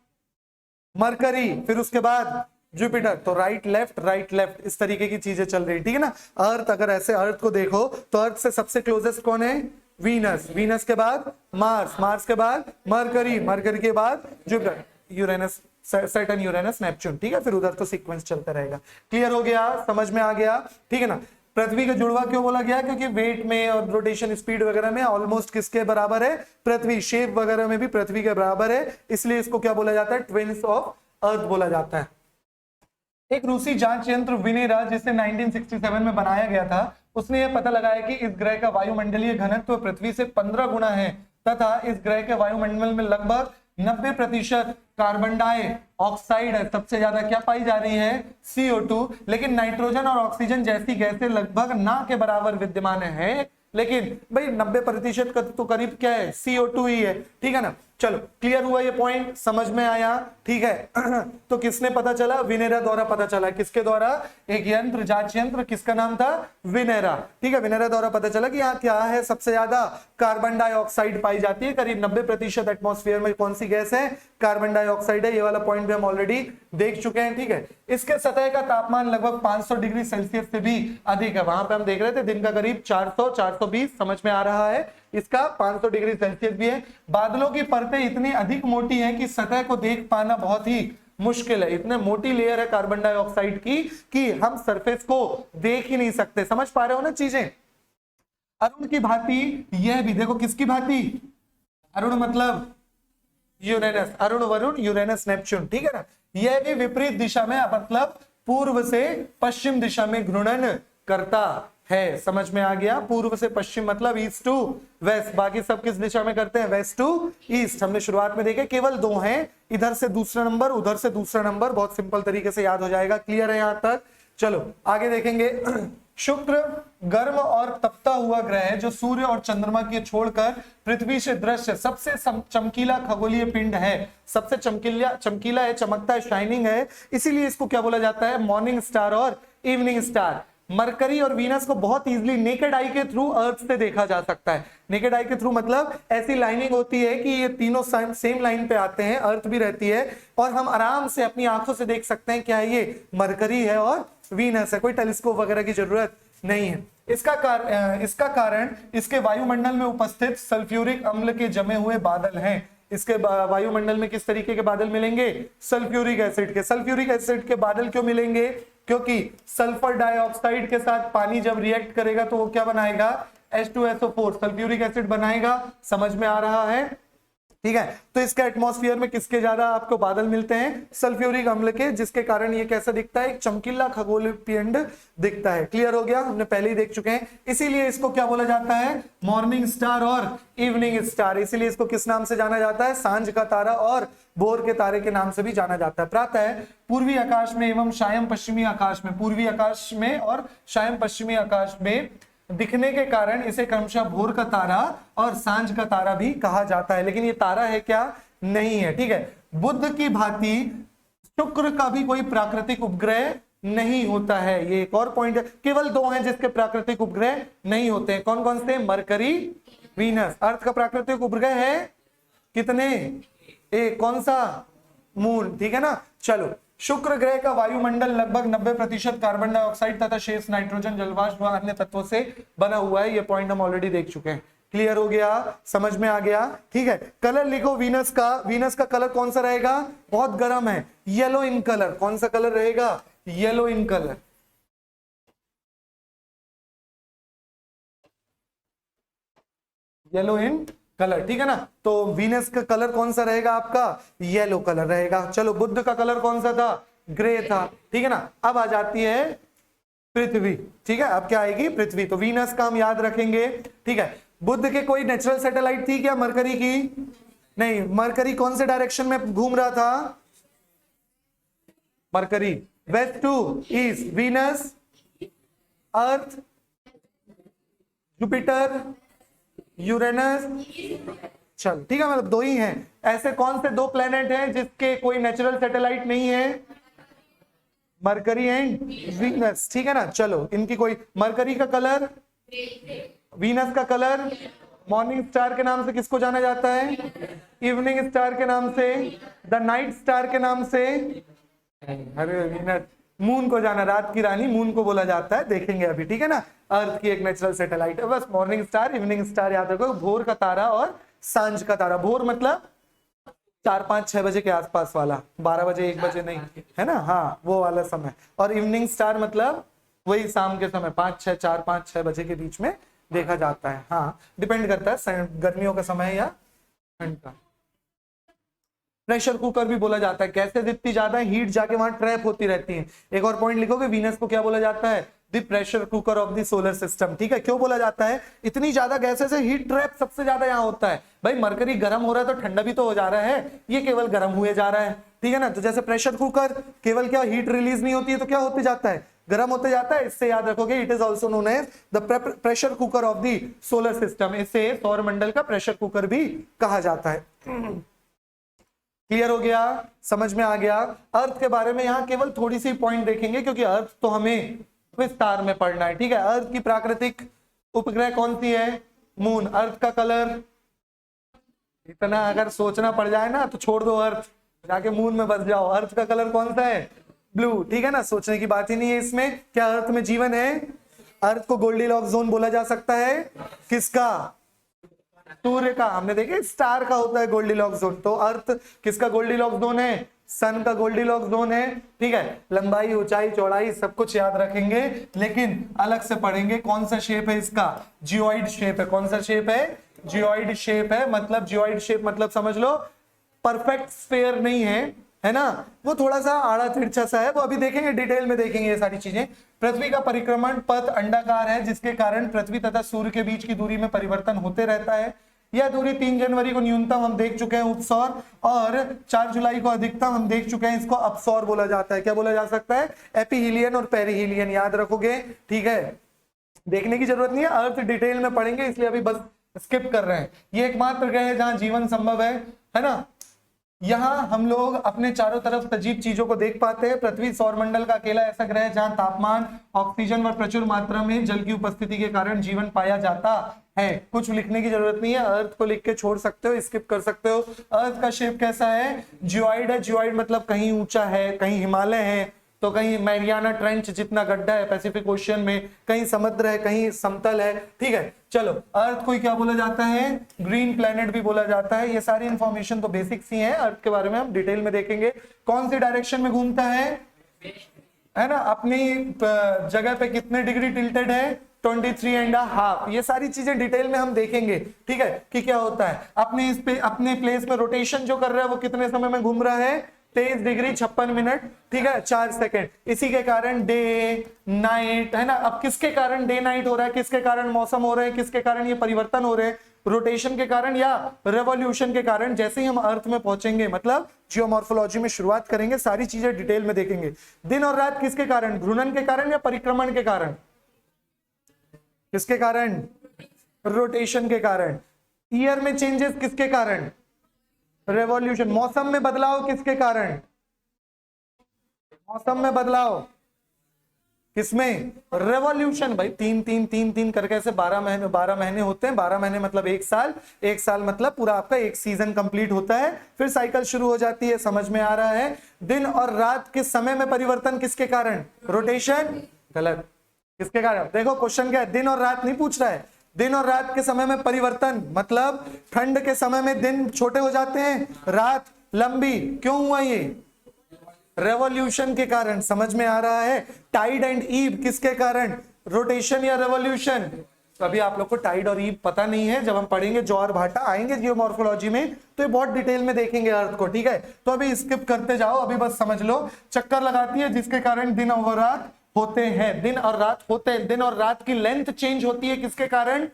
मरकरी, फिर उसके बाद जुपिटर। तो राइट लेफ्ट इस तरीके की चीजें चल रही, ठीक है ना। अर्थ, अगर ऐसे अर्थ को देखो तो अर्थ से सबसे क्लोजेस्ट कौन है? वीनस। वीनस के बाद मार्स, मार्स के बाद मरकरी, मरकरी के बाद Jupiter, Uranus, Saturn, Uranus, Neptune. ठीक है, फिर उधर तो सीक्वेंस चलता रहेगा। क्लियर हो गया? समझ में आ गया? ठीक है ना। पृथ्वी का जुड़वा क्यों बोला गया? क्योंकि वेट में और रोटेशन स्पीड वगैरह में ऑलमोस्ट किसके बराबर है? पृथ्वी। शेप वगैरह में भी पृथ्वी के बराबर है, इसलिए इसको क्या बोला जाता है? ट्विन्स ऑफ अर्थ बोला जाता है। एक रूसी जांच यंत्र विनेरा, जिसे 1967 में बनाया गया था, उसने यह पता लगाया कि इस ग्रह का वायुमंडलीय घनत्व पृथ्वी से 15 गुना है तथा इस ग्रह के वायुमंडल में लगभग 90% कार्बन डाइऑक्साइड है। सबसे ज्यादा क्या पाई जा रही है? CO2। लेकिन नाइट्रोजन और ऑक्सीजन जैसी गैसें लगभग ना के बराबर विद्यमान है। लेकिन भाई 90% का तो करीब क्या है? CO2 ही है। ठीक है ना। चलो, क्लियर हुआ ये पॉइंट? समझ में आया? ठीक है। तो किसने पता चला? विनेरा द्वारा पता चला। किसके द्वारा? एक यंत्र, जांच यंत्र, किसका नाम था? विनेरा। ठीक है, विनेरा द्वारा पता चला कि यहाँ क्या है? सबसे ज्यादा कार्बन डाइऑक्साइड पाई जाती है। करीब 90% एटमॉस्फेयर में कौन सी गैस है? कार्बन डाइऑक्साइड है। ये वाला पॉइंट भी हम ऑलरेडी देख चुके हैं। ठीक है, इसके सतह का तापमान लगभग 500 डिग्री सेल्सियस से भी अधिक है। वहां पे हम देख रहे थे दिन का करीब 400-420, समझ में आ रहा है? इसका 500 डिग्री सेल्सियस भी है। बादलों की परतें इतनी अधिक मोटी हैं कि सतह को देख पाना बहुत ही मुश्किल है। इतने मोटी लेयर है कार्बन डाइऑक्साइड की कि हम सरफेस को देख ही नहीं सकते। समझ पा रहे हो ना चीजें? अरुण की भांति यह भी देखो, किसकी भांति? अरुण मतलब Uranus, Arun, Varun, Uranus, Neptune. ठीक है ना। यह भी विपरीत दिशा में, मतलब पूर्व से पश्चिम दिशा में घूर्णन करता है। समझ में आ गया? पूर्व से पश्चिम मतलब ईस्ट टू वेस्ट। बाकी सब किस दिशा में करते हैं? West to east. हमने शुरुआत में देखे केवल 2 हैं, इधर से दूसरा नंबर, उधर से दूसरा नंबर। बहुत सिंपल तरीके से याद हो जाएगा। क्लियर है यहां तक? चलो आगे देखेंगे। शुक्र गर्म और तपता हुआ ग्रह है जो सूर्य और चंद्रमा के छोड़कर पृथ्वी से दृश्य सबसे चमकीला खगोलीय पिंड है। सबसे चमकीला है, चमकता है, शाइनिंग है। इसीलिए इसको क्या बोला जाता है? मॉर्निंग स्टार और इवनिंग स्टार। मरकरी और वीनस को बहुत इजीली नेकेड आई के थ्रू अर्थ से देखा जा सकता है। नेकेड आई के थ्रू मतलब ऐसी लाइनिंग होती है कि ये तीनों सेम लाइन पे आते हैं, अर्थ भी रहती है, और हम आराम से अपनी आंखों से देख सकते हैं क्या ये मरकरी है और वीनस है। कोई टेलीस्कोप वगैरह की जरूरत नहीं है। इसका कारण इसके वायुमंडल में उपस्थित सल्फ्यूरिक अम्ल के जमे हुए बादल हैं। इसके वायुमंडल में किस तरीके के बादल मिलेंगे? सल्फ्यूरिक एसिड के। सल्फ्यूरिक एसिड के बादल क्यों मिलेंगे? क्योंकि सल्फर डाइऑक्साइड के साथ पानी जब रिएक्ट करेगा तो वो क्या बनाएगा? H2SO4, सल्फ्यूरिक एसिड बनाएगा। समझ में आ रहा है? ठीक है, तो इसके एटमॉस्फेयर में किसके ज्यादा आपको बादल मिलते हैं? सल्फ्यूरिक अम्ल के, जिसके कारण ये कैसा दिखता है? एक चमकीला खगोलीय पिंड दिखता है। क्लियर हो गया? हमने पहले ही देख चुके हैं। इसीलिए इसको क्या बोला जाता है? मॉर्निंग स्टार और इवनिंग स्टार। इसीलिए इसको किस नाम से जाना जाता है? सांझ का तारा और भोर के तारे के नाम से भी जाना जाता है। प्रातः पूर्वी आकाश में एवं सायं पश्चिमी आकाश में, पूर्वी आकाश में और सायं पश्चिमी आकाश में दिखने के कारण इसे क्रमशः भोर का तारा और सांझ का तारा भी कहा जाता है। लेकिन ये तारा है क्या? नहीं है। ठीक है, बुध की भांति शुक्र का भी कोई प्राकृतिक उपग्रह नहीं होता है। ये एक और पॉइंट है। केवल 2 हैं जिसके प्राकृतिक उपग्रह नहीं होते हैं। कौन कौन से? Mercury, Venus. अर्थ का प्राकृतिक उपग्रह है कितने? एक। कौन सा? मून। ठीक है ना। चलो शुक्र ग्रह का वायुमंडल लगभग 90% कार्बन डाइऑक्साइड तथा शेष नाइट्रोजन, जलवाष्प व अन्य तत्वों से बना हुआ है। ये पॉइंट हम ऑलरेडी देख चुके हैं। क्लियर हो गया, समझ में आ गया? ठीक है, कलर लिखो वीनस का। वीनस का कलर कौन सा रहेगा? बहुत गर्म है, येलो इन कलर। कौन सा कलर रहेगा? Yellow in colour. Yellow in colour, ठीक है ना? तो वीनस का कलर कौन सा रहेगा आपका? येलो कलर रहेगा। चलो, बुध का कलर कौन सा था? ग्रे था, ठीक है ना? अब आ जाती है पृथ्वी, ठीक है? अब क्या आएगी? पृथ्वी। तो वीनस का हम याद रखेंगे, ठीक है? बुध के कोई नेचुरल सैटेलाइट थी क्या मरकरी की? नहीं। मरकरी कौन से डायरेक्शन में घूम रहा था? Mercury west to east, Venus, Earth, Jupiter, Uranus. चल, ठीक है, मतलब दो ही हैं। ऐसे कौन से दो प्लेनेट हैं जिसके कोई नेचुरल सैटेलाइट नहीं है? मरकरी एंड वीनस, ठीक है ना? चलो, इनकी कोई, मरकरी का कलर, वीनस का कलर, मॉर्निंग स्टार के नाम से किसको जाना जाता है? इवनिंग स्टार के नाम से, द नाइट स्टार के नाम से, अरे वीनस, मून को जाना, रात की रानी मून को बोला जाता है, देखेंगे अभी, ठीक है ना? अर्थ की एक नेचुरल सैटेलाइट है। बस मॉर्निंग स्टार, इवनिंग स्टार याद रखो, भोर का तारा और सांझ का तारा। भोर मतलब 4, 5, 6 बजे के आसपास वाला, 12 बजे 1 बजे नहीं, है ना? हाँ, वो वाला समय। और इवनिंग स्टार मतलब वही शाम के समय, 5, 6, 4, 5, 6 बजे के बीच में देखा जाता है। हाँ, डिपेंड करता है गर्मियों का समय या ठंड का। प्रेशर कुकर भी बोला जाता है। गैसेस इतनी ज्यादा है, हीट जाके वहां ट्रैप होती रहती है। एक और पॉइंट लिखोगे, वीनस को क्या बोला जाता है? The pressure cooker of the solar system, ठीक है? क्यों बोला जाता है? इतनी ज्यादा गैसेस है, हीट ट्रैप सबसे ज्यादा यहाँ होता है। भाई मरकरी गर्म हो रहा है तो ठंडा भी तो हो जा रहा है, ये केवल गर्म हुए जा रहा है, ठीक है ना? तो जैसे प्रेशर कुकर केवल क्या हीट रिलीज नहीं होती है तो क्या होते जाता है? गर्म होते जाता है। इससे याद रखोगे, it is also known as the pressure cooker of the solar system. इसे सौर मंडल का प्रेशर कुकर भी कहा जाता है। क्लियर हो गया, समझ में आ गया? अर्थ के बारे में यहाँ केवल थोड़ी सी पॉइंट देखेंगे, क्योंकि अर्थ तो हमें विस्तार में पढ़ना है, ठीक है? अर्थ की प्राकृतिक उपग्रह कौन सी है? मून। अर्थ का कलर, इतना अगर सोचना पड़ जाए ना तो छोड़ दो अर्थ, जाके मून में बस जाओ। अर्थ का कलर कौन सा है? ब्लू, ठीक है ना? सोचने की बात ही नहीं है इसमें। क्या अर्थ में जीवन है? अर्थ को गोल्डीलॉक्स जोन बोला जा सकता है। किसका? सूर्य का। हमने देखे स्टार का होता है गोल्डीलॉक्स जोन, तो अर्थ किसका गोल्डीलॉक्स जोन है? सन का गोल्डीलॉक्स जोन है, ठीक है? लंबाई, ऊंचाई, चौड़ाई सब कुछ याद रखेंगे, लेकिन अलग से पढ़ेंगे। कौन सा शेप है इसका? जियोइड शेप है। कौन सा शेप है? जियोइड शेप है। मतलब जियोइड शेप मतलब समझ लो परफेक्ट स्फीयर नहीं है ना? वो थोड़ा सा आड़ा तिरछा सा है, वो अभी देखेंगे, डिटेल में देखेंगे ये सारी चीजें। पृथ्वी का परिक्रमण पथ अंडाकार है, जिसके कारण पृथ्वी तथा सूर्य के बीच की दूरी में परिवर्तन होते रहता है। यह दूरी 3 जनवरी को न्यूनतम हम देख चुके हैं उपसौर, और 4 जुलाई को अधिकतम हम देख चुके हैं। इसको अपसौर बोला जाता है। क्या बोला जा सकता है? एपीहीलियन और पेरिहीलियन याद रखोगे, ठीक है? देखने की जरूरत नहीं है, अर्थ डिटेल में पढ़ेंगे, इसलिए अभी बस स्किप कर रहे हैं। ये एकमात्र ग्रह है जहां जीवन संभव है ना? यहाँ हम लोग अपने चारों तरफ सजीव चीजों को देख पाते हैं। पृथ्वी सौरमंडल का अकेला ऐसा ग्रह है जहां तापमान, ऑक्सीजन व प्रचुर मात्रा में जल की उपस्थिति के कारण जीवन पाया जाता है। कुछ लिखने की जरूरत नहीं है, अर्थ को लिख के छोड़ सकते हो, स्किप कर सकते हो। अर्थ का शेप कैसा है? जियोइड है। जियोइड मतलब कहीं ऊंचा है, कहीं हिमालय है, तो कहीं मैरियाना ट्रेंच जितना गड्ढा है पैसिफिक ओशियन में, कहीं समुद्र है, कहीं समतल है, ठीक है? चलो, अर्थ को क्या बोला जाता है? ग्रीन प्लेनेट भी बोला जाता है। ये सारी इंफॉर्मेशन तो बेसिक्स ही है, अर्थ के बारे में हम डिटेल में देखेंगे। कौन सी डायरेक्शन में घूमता है ना? अपनी जगह पे कितने डिग्री टिल्टेड है? 23.5। ये सारी चीजें डिटेल में हम देखेंगे, ठीक है? कि क्या होता है अपने प्लेस में रोटेशन जो कर रहा है वो कितने समय में घूम रहा है? 23 डिग्री 56 मिनट, ठीक है, 4 सेकंड। इसी के कारण डे नाइट, है ना? अब किसके कारण डे नाइट हो रहा है? किसके कारण मौसम हो रहे हैं? किसके कारण ये परिवर्तन हो रहे हैं? रोटेशन के कारण या रेवोल्यूशन के कारण? जैसे ही हम अर्थ में पहुंचेंगे, मतलब जियोमॉर्फोलॉजी में शुरुआत करेंगे, सारी चीजें डिटेल में देखेंगे। दिन और रात किसके कारण? घूर्णन के कारण या परिक्रमण के कारण? किसके कारण? रोटेशन के कारण। ईयर में चेंजेस किसके कारण? रेवोल्यूशन। मौसम में बदलाव किसके कारण? मौसम में बदलाव किसमें? रेवोल्यूशन। भाई 3 3 3 3 करके ऐसे 12 महीने होते हैं। 12 महीने मतलब 1 साल, 1 साल मतलब पूरा आपका एक सीजन कंप्लीट होता है, फिर साइकिल शुरू हो जाती है। समझ में आ रहा है? दिन और रात के समय में परिवर्तन किसके कारण? रोटेशन। गलत। किसके कारण? देखो क्वेश्चन क्या है, दिन और रात नहीं पूछ रहा है। दिन और रात के समय में परिवर्तन मतलब ठंड के समय में दिन छोटे हो जाते हैं, रात लंबी। क्यों हुआ ये? रेवोल्यूशन के कारण। समझ में आ रहा है? टाइड एंड ईव किसके कारण? रोटेशन या रेवोल्यूशन? तो अभी आप लोग को टाइड और ईव पता नहीं है, जब हम पढ़ेंगे ज्वार भाटा आएंगे जियोमॉर्फोलॉजी में तो ये बहुत डिटेल में देखेंगे अर्थ को, ठीक है? तो अभी स्किप करते जाओ, अभी बस समझ लो चक्कर लगाती है जिसके कारण दिन और रात होते हैं। दिन और रात होते हैं। दिन और रात की लेंथ चेंज होती है किसके कारण?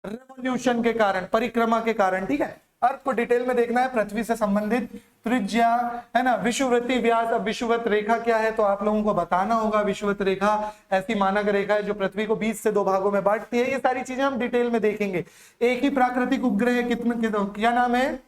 रेवोल्यूशन के कारण, परिक्रमा के कारण, ठीक है? अर्थ को डिटेल में देखना है, पृथ्वी से संबंधित त्रिज्या है ना, विषुवृत्ति, व्यास। अब विषुवत रेखा क्या है तो आप लोगों को बताना होगा। विषुवत रेखा ऐसी मानक रेखा है जो पृथ्वी को 20 से 2 भागों में बांटती है। ये सारी चीजें हम डिटेल में देखेंगे। एक ही प्राकृतिक उपग्रह कितने, क्या नाम है?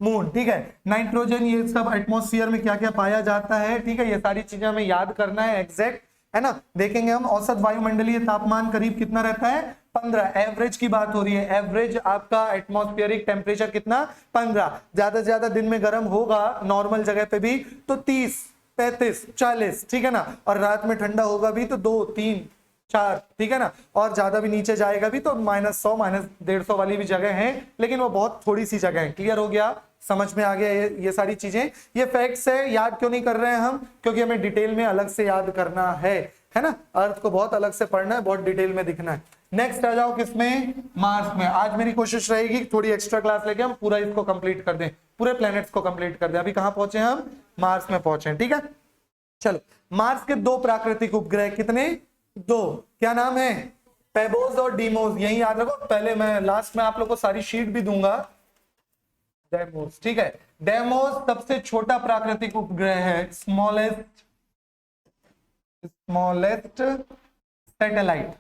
मून, ठीक है? नाइट्रोजन, ये सब एटमॉस्फेयर में क्या क्या पाया जाता है, ठीक है? ये सारी चीजें हमें याद करना है एग्जैक्ट, है ना? देखेंगे हम। औसत वायुमंडलीय तापमान करीब कितना रहता है? 15। एवरेज की बात हो रही है। एवरेज आपका एटमॉस्फेरिक टेम्परेचर कितना? 15। ज्यादा से ज्यादा दिन में गर्म होगा नॉर्मल जगह पे भी तो 30, 35, 40, ठीक है ना? और रात में ठंडा होगा भी तो 2, 3, 4, ठीक है ना? और ज्यादा भी नीचे जाएगा भी तो -100, -150 वाली भी जगह है, लेकिन वो बहुत थोड़ी सी जगह है। क्लियर हो गया? समझ में आ गया? ये सारी चीजें, ये फैक्ट्स है। याद क्यों नहीं कर रहे हैं हम? क्योंकि हमें डिटेल में अलग से याद करना है ना? अर्थ को बहुत अलग से पढ़ना है, बहुत डिटेल में दिखना है। नेक्स्ट आ जाओ किसमें? मार्स में। आज मेरी कोशिश रहेगी थोड़ी एक्स्ट्रा क्लास लेके हम पूरा इसको कंप्लीट कर दें, पूरे प्लैनेट्स को कंप्लीट कर दें। अभी कहां पहुंचे हम? मार्स में पहुंचे, ठीक है? चलो, मार्स के 2 प्राकृतिक उपग्रह, कितने? 2। क्या नाम है? पेबोस और डीमोस। यही याद रखो। पहले मैं लास्ट में आप लोग को सारी शीट भी दूंगा। डेमोस, ठीक है? डेमोस सबसे छोटा प्राकृतिक उपग्रह है, स्मॉलेस्ट सैटेलाइट,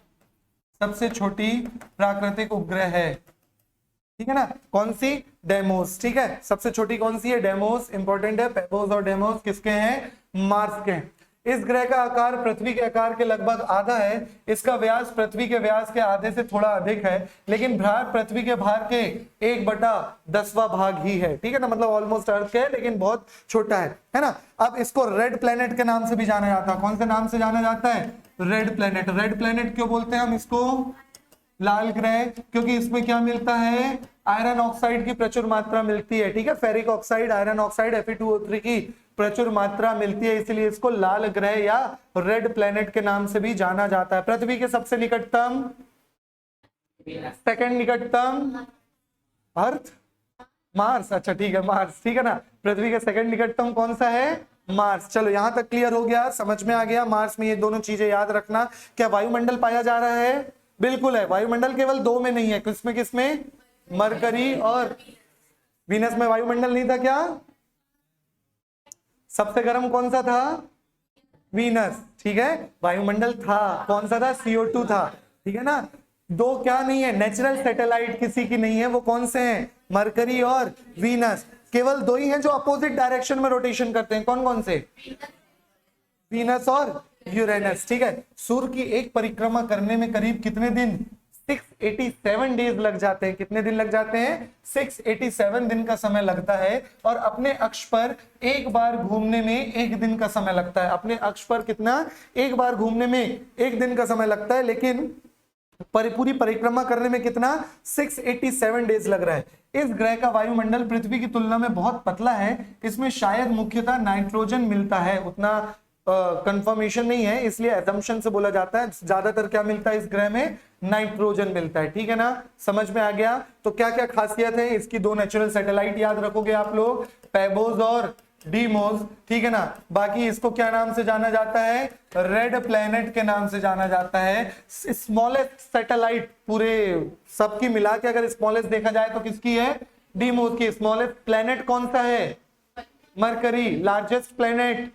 सबसे छोटी प्राकृतिक उपग्रह है, ठीक है ना? कौन सी? डेमोस, ठीक है? सबसे छोटी कौन सी है? डेमोस। इंपॉर्टेंट है। पेबोस और डेमोस किसके हैं? मार्स के। इस ग्रह का आकार पृथ्वी के आकार के लगभग आधा है। इसका व्यास पृथ्वी के व्यास के आधे से थोड़ा अधिक है, लेकिन भार पृथ्वी के भार के 1/10वां भाग ही है, ठीक है ना? मतलब ऑलमोस्ट अर्थ के है, लेकिन बहुत छोटा है ना? अब इसको रेड प्लेनेट के नाम से भी जाना जाता है। कौन से नाम से जाना जाता है? Red planet. रेड प्लेनेट क्यों बोलते हैं हम इसको? लाल ग्रह, क्योंकि इसमें क्या मिलता है? आयरन ऑक्साइड की प्रचुर मात्रा मिलती है, ठीक है? Ferric oxide, iron oxide, Fe2O3 की प्रचुर मात्रा मिलती है, इसलिए इसको लाल ग्रह या रेड प्लेनेट के नाम से भी जाना जाता है। पृथ्वी के सबसे निकटतम, सेकंड निकटतम अर्थ, मार्स। अच्छा ठीक है, मार्स, ठीक है ना? पृथ्वी के सेकंड निकटतम कौन सा है? मार्स। चलो यहां तक क्लियर हो गया, समझ में आ गया। मार्स में ये दोनों चीजें याद रखना। क्या वायुमंडल पाया जा रहा है? बिल्कुल है। वायुमंडल केवल 2 में नहीं है, किसमें किसमें? मरकरी और वीनस में वायुमंडल नहीं था क्या? सबसे गर्म कौन सा था? वीनस, ठीक है? वायुमंडल था, कौन सा था? CO2 था, ठीक है ना? 2 क्या नहीं है? नेचुरल सैटेलाइट किसी की नहीं है। वो कौन से हैं? मरकरी और वीनस। केवल 2 ही हैं जो अपोजिट डायरेक्शन में रोटेशन करते हैं। कौन कौन से? वीनस और यूरेनस, ठीक है? सूर्य की एक परिक्रमा करने में करीब कितने दिन? 687 डेज लग जाते हैं। कितने दिन लग जाते हैं? 687 दिन का समय लगता है। और अपने अक्ष पर एक बार घूमने में 1 दिन का समय लगता है। अपने अक्ष पर कितना? एक बार घूमने में 1 दिन का समय लगता है, लेकिन पूरी परिक्रमा करने में कितना? 687 डेज लग रहा है। इस ग्रह का वायुमंडल पृथ्वी की तुलना में बहुत पतला है। इसमें शायद मुख्यतः नाइट्रोजन मिलता है, उतना कंफर्मेशन नहीं है, इसलिए एजम्पशन से बोला जाता है। ज्यादातर क्या मिलता है इस ग्रह में? नाइट्रोजन मिलता है, ठीक है ना? समझ में आ गया? तो क्या क्या खासियत है इसकी? 2 नेचुरल सैटेलाइट याद रखोगे आप लोग, पेबोस और डीमोस, ठीक है ना? बाकी इसको क्या नाम से जाना जाता है? रेड प्लेनेट के नाम से जाना जाता है। स्मॉलेस्ट सैटेलाइट पूरे सबकी मिला के अगर स्मॉलेस्ट देखा जाए तो किसकी है? डीमोस की। स्मॉलेस्ट प्लेनेट कौन सा है? Mercury. Largest planet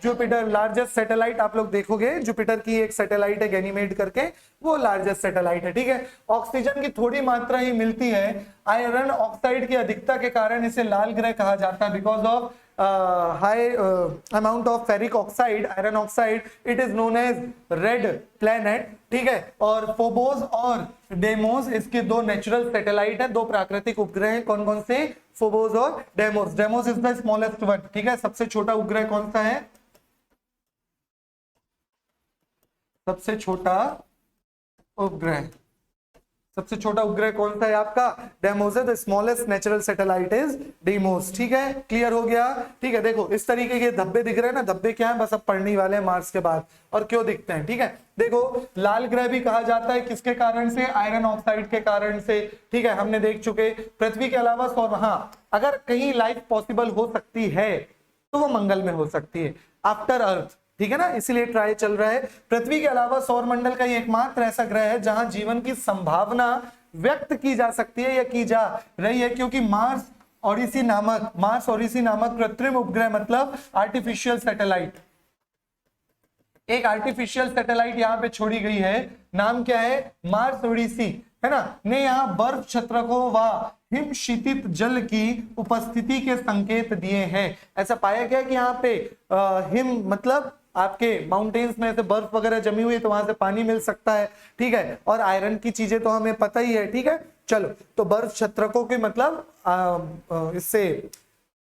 Jupiter. Largest satellite आप लोग देखोगे, जुपिटर की एक सैटेलाइट है गैनीमेड करके, वो लार्जेस्ट सैटेलाइट है, ठीक है? ऑक्सीजन की थोड़ी मात्रा ही मिलती है। आयरन ऑक्साइड की अधिकता के कारण इसे लाल ग्रह कहा जाता है, because of high amount of ferric oxide, iron oxide, it is known as red planet, ठीक है। और फोबोस और डेमोस इसके दो नेचुरल सैटेलाइट है, दो प्राकृतिक उपग्रह हैं। कौन कौन से? फोबोस और demos. Demos is the smallest one, ठीक है। सबसे छोटा उपग्रह कौन सा है? सबसे छोटा उपग्रह, सबसे छोटा उपग्रह कौन सा है आपका? डेमोस है। The smallest natural satellite is Deimos, ठीक है। क्लियर हो गया, ठीक है। देखो इस तरीके के धब्बे दिख रहे हैं ना, धब्बे क्या है? बस अब पढ़ने वाले हैं मार्स के बाद, और क्यों दिखते हैं, ठीक है। देखो लाल ग्रह भी कहा जाता है, किसके कारण से? आयरन ऑक्साइड के कारण से, ठीक है। हमने देख चुके। पृथ्वी के अलावा सौर, हाँ, अगर कहीं लाइफ पॉसिबल हो सकती है तो वो मंगल में हो सकती है, आफ्टर अर्थ, ठीक है ना। इसीलिए ट्राई चल रहा है। पृथ्वी के अलावा सौरमंडल का एकमात्र ऐसा ग्रह है जहां जीवन की संभावना व्यक्त की जा सकती है या की जा रही है, क्योंकि मार्स ओडिसी नामक कृत्रिम उपग्रह, मतलब आर्टिफिशियल सैटेलाइट, एक आर्टिफिशियल सैटेलाइट यहाँ पे छोड़ी गई है। नाम क्या है? मार्स ओडिसी, है ना। ने यहाँ बर्फ छत्रकों व हिम शीतित जल की उपस्थिति के संकेत दिए हैं। ऐसा पाया गया कि यहाँ पे हिम मतलब आपके माउंटेन्स में से बर्फ वगैरह जमी हुई है, तो वहां से पानी मिल सकता है, ठीक है। और आयरन की चीजें तो हमें पता ही है, ठीक है। चलो, तो बर्फ छत्रकों के मतलब इससे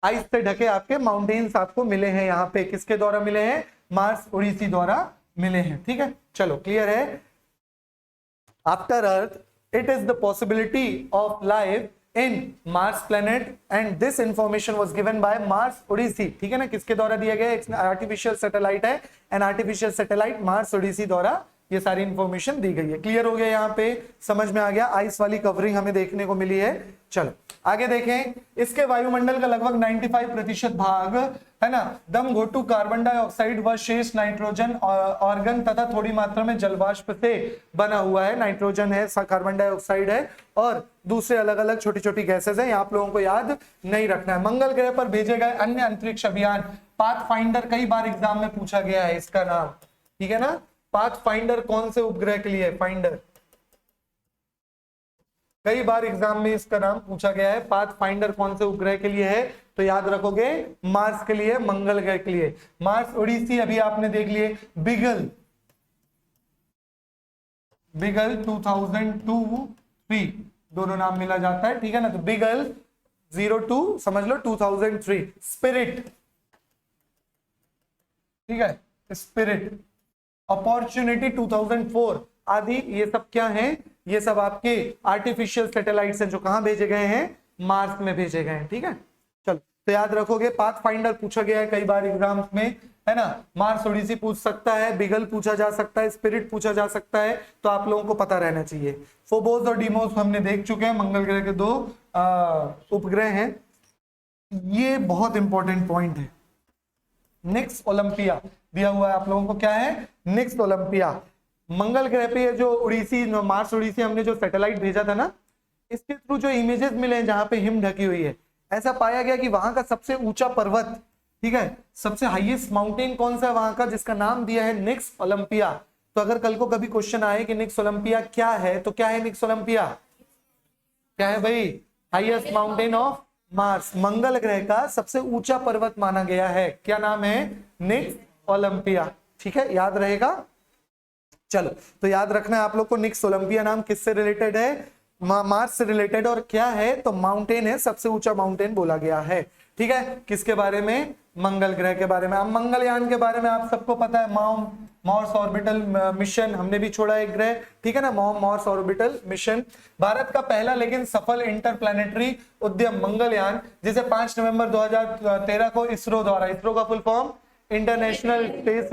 आइस से ढके आपके माउंटेन्स आपको मिले हैं यहाँ पे। किसके द्वारा मिले हैं? मार्स ओडिसी द्वारा मिले हैं, ठीक है। चलो क्लियर है। After earth it is the possibility of life in Mars planet and this information was given by Mars Odyssey, ठीक है ना। किसके द्वारा दिया गया? एक आर्टिफिशियल सैटेलाइट है, an artificial satellite Mars Odyssey द्वारा ये सारी इंफॉर्मेशन दी गई है। क्लियर हो गया, यहाँ पे समझ में आ गया। आइस वाली कवरिंग हमें देखने को मिली है। चलो आगे देखें। इसके वायुमंडल का लगभग 95% भाग, है ना, दम घोटू कार्बन डाइऑक्साइड व शेष नाइट्रोजन ऑर्गन तथा थोड़ी मात्रा में जलवाष्प से बना हुआ है। नाइट्रोजन है, कार्बन डाइऑक्साइड है और दूसरे अलग अलग छोटी छोटी गैसेस हैं। आप लोगों को याद नहीं रखना है। मंगल ग्रह पर भेजे गए अन्य अंतरिक्ष अभियान पाथफाइंडर, कई बार एग्जाम में पूछा गया है इसका नाम, ठीक है ना। पाथफाइंडर कौन से उपग्रह के लिए? फाइंडर, कई बार एग्जाम में इसका नाम पूछा गया है। पाथफाइंडर कौन से उपग्रह के लिए है? तो याद रखोगे मार्स के लिए, मंगल ग्रह के लिए। मार्स ओडिसी अभी आपने देख लिए। बिगल 2002-3 दोनों नाम मिला जाता है, ठीक है ना। तो बिगल 02 समझ लो 2003। स्पिरिट, ठीक है, स्पिरिट। अपॉर्चुनिटी 2004 आदि, ये सब क्या है? ये सब आपके आर्टिफिशियल सैटेलाइट्स हैं जो कहां भेजे गए हैं? मार्स में भेजे गए हैं, ठीक है। चलो तो याद रखोगे। पाथफाइंडर पूछा गया है कई बार एग्जाम्स में, है ना। मार्स ओडिसी पूछ सकता है, बिगल पूछा जा सकता है, स्पिरिट पूछा जा सकता है, तो आप लोगों को पता रहना चाहिए। फोबोस और डीमोस हमने देख चुके हैं, मंगल ग्रह के दो उपग्रह हैं। ये बहुत इंपॉर्टेंट पॉइंट है। निक्स ओलंपिया दिया हुआ है आप लोगों को, क्या है? निक्स ओलंपिया। मंगल ग्रह पे जो उड़ीसी, मार्स ओडिसी हमने जो सैटेलाइट भेजा था ना, इसके थ्रू जो इमेजेस मिले हैं जहां पे हिम ढकी हुई है, ऐसा पाया गया कि वहां का सबसे ऊंचा पर्वत, ठीक है, सबसे हाईएस्ट माउंटेन कौन सा है वहां का? जिसका नाम दिया है निक्स ओलंपिया। तो अगर कल को कभी क्वेश्चन आए कि निक्स ओलंपिया क्या है, तो क्या है निक्स ओलंपिया? क्या है भाई? Highest mountain of Mars. मंगल ग्रह का सबसे ऊंचा पर्वत माना गया है। क्या नाम है? निक्स ओलंपिया, ठीक है, याद रहेगा। चलो तो याद रखना है आप लोग को, निक्स ओलंपिया नाम किससे रिलेटेड है? मार्स से रिलेटेड। और क्या है? तो माउंटेन है, सबसे ऊंचा माउंटेन बोला गया है, ठीक है। किसके बारे में? मंगल ग्रह के बारे में। अब मंगलयान के बारे में आप सबको पता है, मार्स ऑर्बिटल मिशन हमने भी छोड़ा एक ग्रह, ठीक है ना, मार्स ऑर्बिटल मिशन। भारत का पहला लेकिन सफल इंटरप्लैनेटरी उद्यम मंगलयान, जिसे 5 नवंबर 2013 को इसरो द्वारा, इसरो का full form Indian Space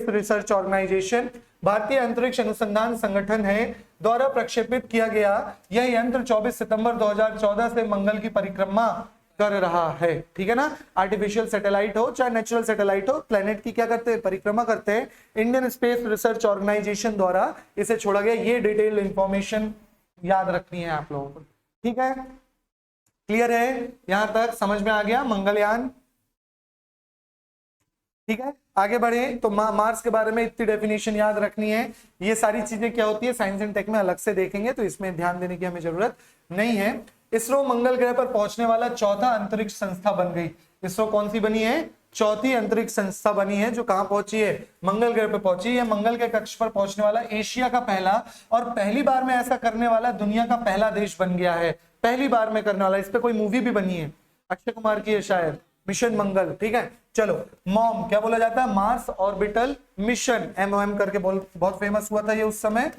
Research Organisation, भारतीय अंतरिक्ष अनुसंधान संगठन है, द्वारा प्रक्षेपित किया गया। यह यंत्र 24 सितंबर 2014 से मंगल की परिक्रमा कर रहा है, ठीक है ना। आर्टिफिशियल सैटेलाइट हो चाहे नेचुरल सैटेलाइट हो, प्लेनेट की क्या करते हैं? परिक्रमा करते हैं। इंडियन स्पेस रिसर्च ऑर्गेनाइजेशन द्वारा इसे छोड़ा गया। ये डिटेल इंफॉर्मेशन याद रखनी है आप लोगों को, ठीक है। क्लियर है? यहां तक समझ में आ गया मंगलयान, ठीक है। आगे बढ़े तो मार्स के बारे में इतनी डेफिनेशन याद रखनी है। ये सारी चीजें क्या होती है साइंस एंड टेक में अलग से देखेंगे, तो इसमें ध्यान देने की हमें जरूरत नहीं है। इसरो मंगल ग्रह पर पहुंचने वाला चौथा अंतरिक्ष संस्था बन गई। इसरो कौन सी बनी है? चौथी अंतरिक्ष संस्था बनी है, जो कहां पहुंची है? मंगल ग्रह पर पहुंची है। मंगल के कक्ष पर पहुंचने वाला एशिया का पहला और पहली बार में ऐसा करने वाला दुनिया का पहला देश बन गया है। पहली बार में करने वाला, इस पे कोई मूवी भी बनी है, अक्षय कुमार की है शायद, मिशन मंगल। ठीक है, चलो मॉम क्या बोला जाता है? मार्स ऑर्बिटल मिशन, MOM करके बहुत फेमस हुआ था ये उस समय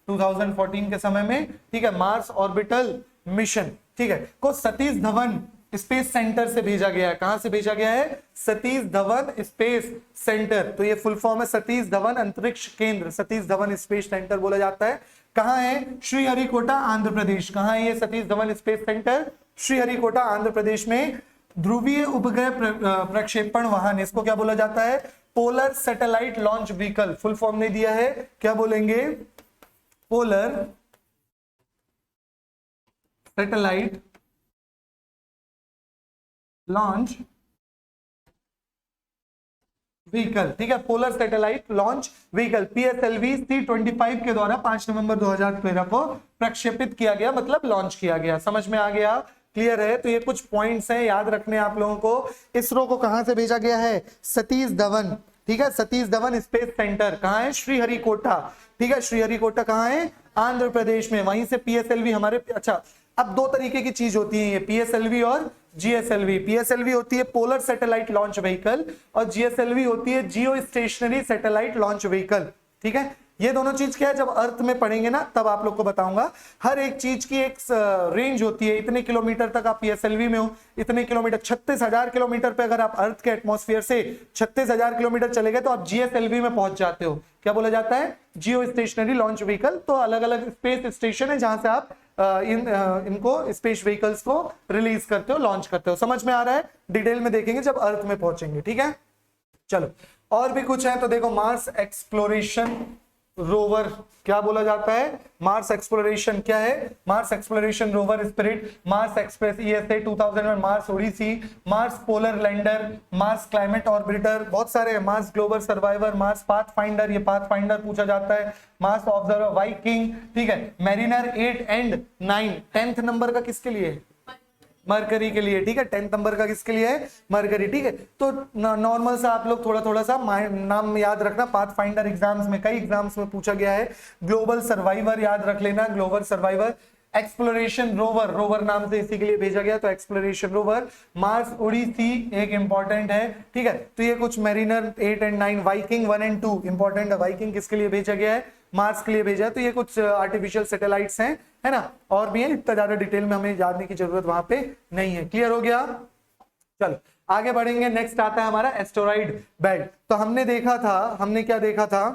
2014 के समय में। ठीक है, मार्स ऑर्बिटल मिशन। ठीक है, को सतीश धवन स्पेस सेंटर से भेजा गया है। कहां से भेजा गया है? Satish Dhawan space centre. तो ये फुल फॉर्म है सतीश धवन अंतरिक्ष केंद्र, सतीश धवन स्पेस सेंटर बोला जाता है। कहां है? श्रीहरिकोटा आंध्र प्रदेश। कहां है ये सतीश धवन स्पेस सेंटर? श्रीहरिकोटा आंध्र प्रदेश में। ध्रुवीय उपग्रह प्रक्षेपण वाहन, इसको क्या बोला जाता है? Polar satellite launch vehicle. Full form नहीं दिया है, क्या बोलेंगे? Polar satellite launch vehicle. ठीक है, polar satellite launch vehicle PSLV C-25 के द्वारा 5 नवंबर 2013 को प्रक्षेपित किया गया, मतलब लॉन्च किया गया। समझ में आ गया? क्लियर है? तो ये कुछ पॉइंट्स हैं, याद रखने आप लोगों को। इसरो को कहां से भेजा गया है? सतीश धवन। ठीक है, सतीश धवन स्पेस सेंटर कहां है? श्रीहरिकोटा। ठीक है, श्रीहरिकोटा कहां है? आंध्र प्रदेश में। वहीं से PSLV हमारे, अच्छा अब दो तरीके की चीज होती है ये, PSLV और GSLV। PSLV होती है पोलर सैटेलाइट लॉन्च व्हीकल और GSLV होती है जियो स्टेशनरी सैटेलाइट लॉन्च व्हीकल। ठीक है, ये दोनों चीज क्या है, जब अर्थ में पढ़ेंगे ना तब आप लोग को बताऊंगा। हर एक चीज की एक रेंज होती है, इतने किलोमीटर तक आप PSLV में हो, इतने किलोमीटर, 36,000 किलोमीटर पे अगर आप अर्थ के एटमॉस्फेयर से 36,000 किलोमीटर चले गए तो आप GSLV में पहुंच जाते हो। क्या बोला जाता है? जियो स्टेशनरी लॉन्च व्हीकल। तो अलग अलग स्पेस स्टेशन है जहां से आप इनको स्पेस व्हीकल्स को रिलीज करते हो, लॉन्च करते हो। समझ में आ रहा है? डिटेल में देखेंगे जब अर्थ में पहुंचेंगे। ठीक है, चलो और भी कुछ है तो देखो, मार्स एक्सप्लोरेशन रोवर क्या बोला जाता है? मार्स एक्सप्लोरेशन क्या है? Mars Exploration Rover Spirit, Mars Express ESA 2001, Mars Odyssey, Mars Polar Lander, Mars Climate Orbiter, बहुत सारे हैं। Mars Global Surveyor, Mars Pathfinder, ये पाथ फाइंडर पूछा जाता है। Mars Observer, Viking. ठीक है, मैरिनर 8 एंड 9, 10th नंबर का किसके लिए है? मरकरी के लिए। ठीक है, 10th नंबर का किसके लिए है? मरकरी। ठीक है, तो नॉर्मल सा आप लोग थोड़ा सा नाम याद रखना। पाथ फाइंडर एग्जाम्स में, कई एग्जाम्स में पूछा गया है। ग्लोबल सर्वाइवर याद रख लेना, global survivor. Exploration rover, rover नाम से इसी के लिए भेजा गया, तो एक्सप्लोरेशन रोवर। मार्स ओडिसी एक इंपॉर्टेंट है। ठीक है, तो ये कुछ mariner 8 and 9, Viking 1 and 2 important है। वाइकिंग किसके लिए भेजा गया है? मार्स के लिए भेजा है। तो ये कुछ आर्टिफिशियल सैटेलाइट्स हैं, है ना, और भी है। इतना ज्यादा डिटेल में हमें जानने की जरूरत वहां पे नहीं है। क्लियर हो गया? चलो आगे बढ़ेंगे। नेक्स्ट आता है हमारा एस्टेरॉइड बेल्ट। तो हमने देखा था, हमने क्या देखा था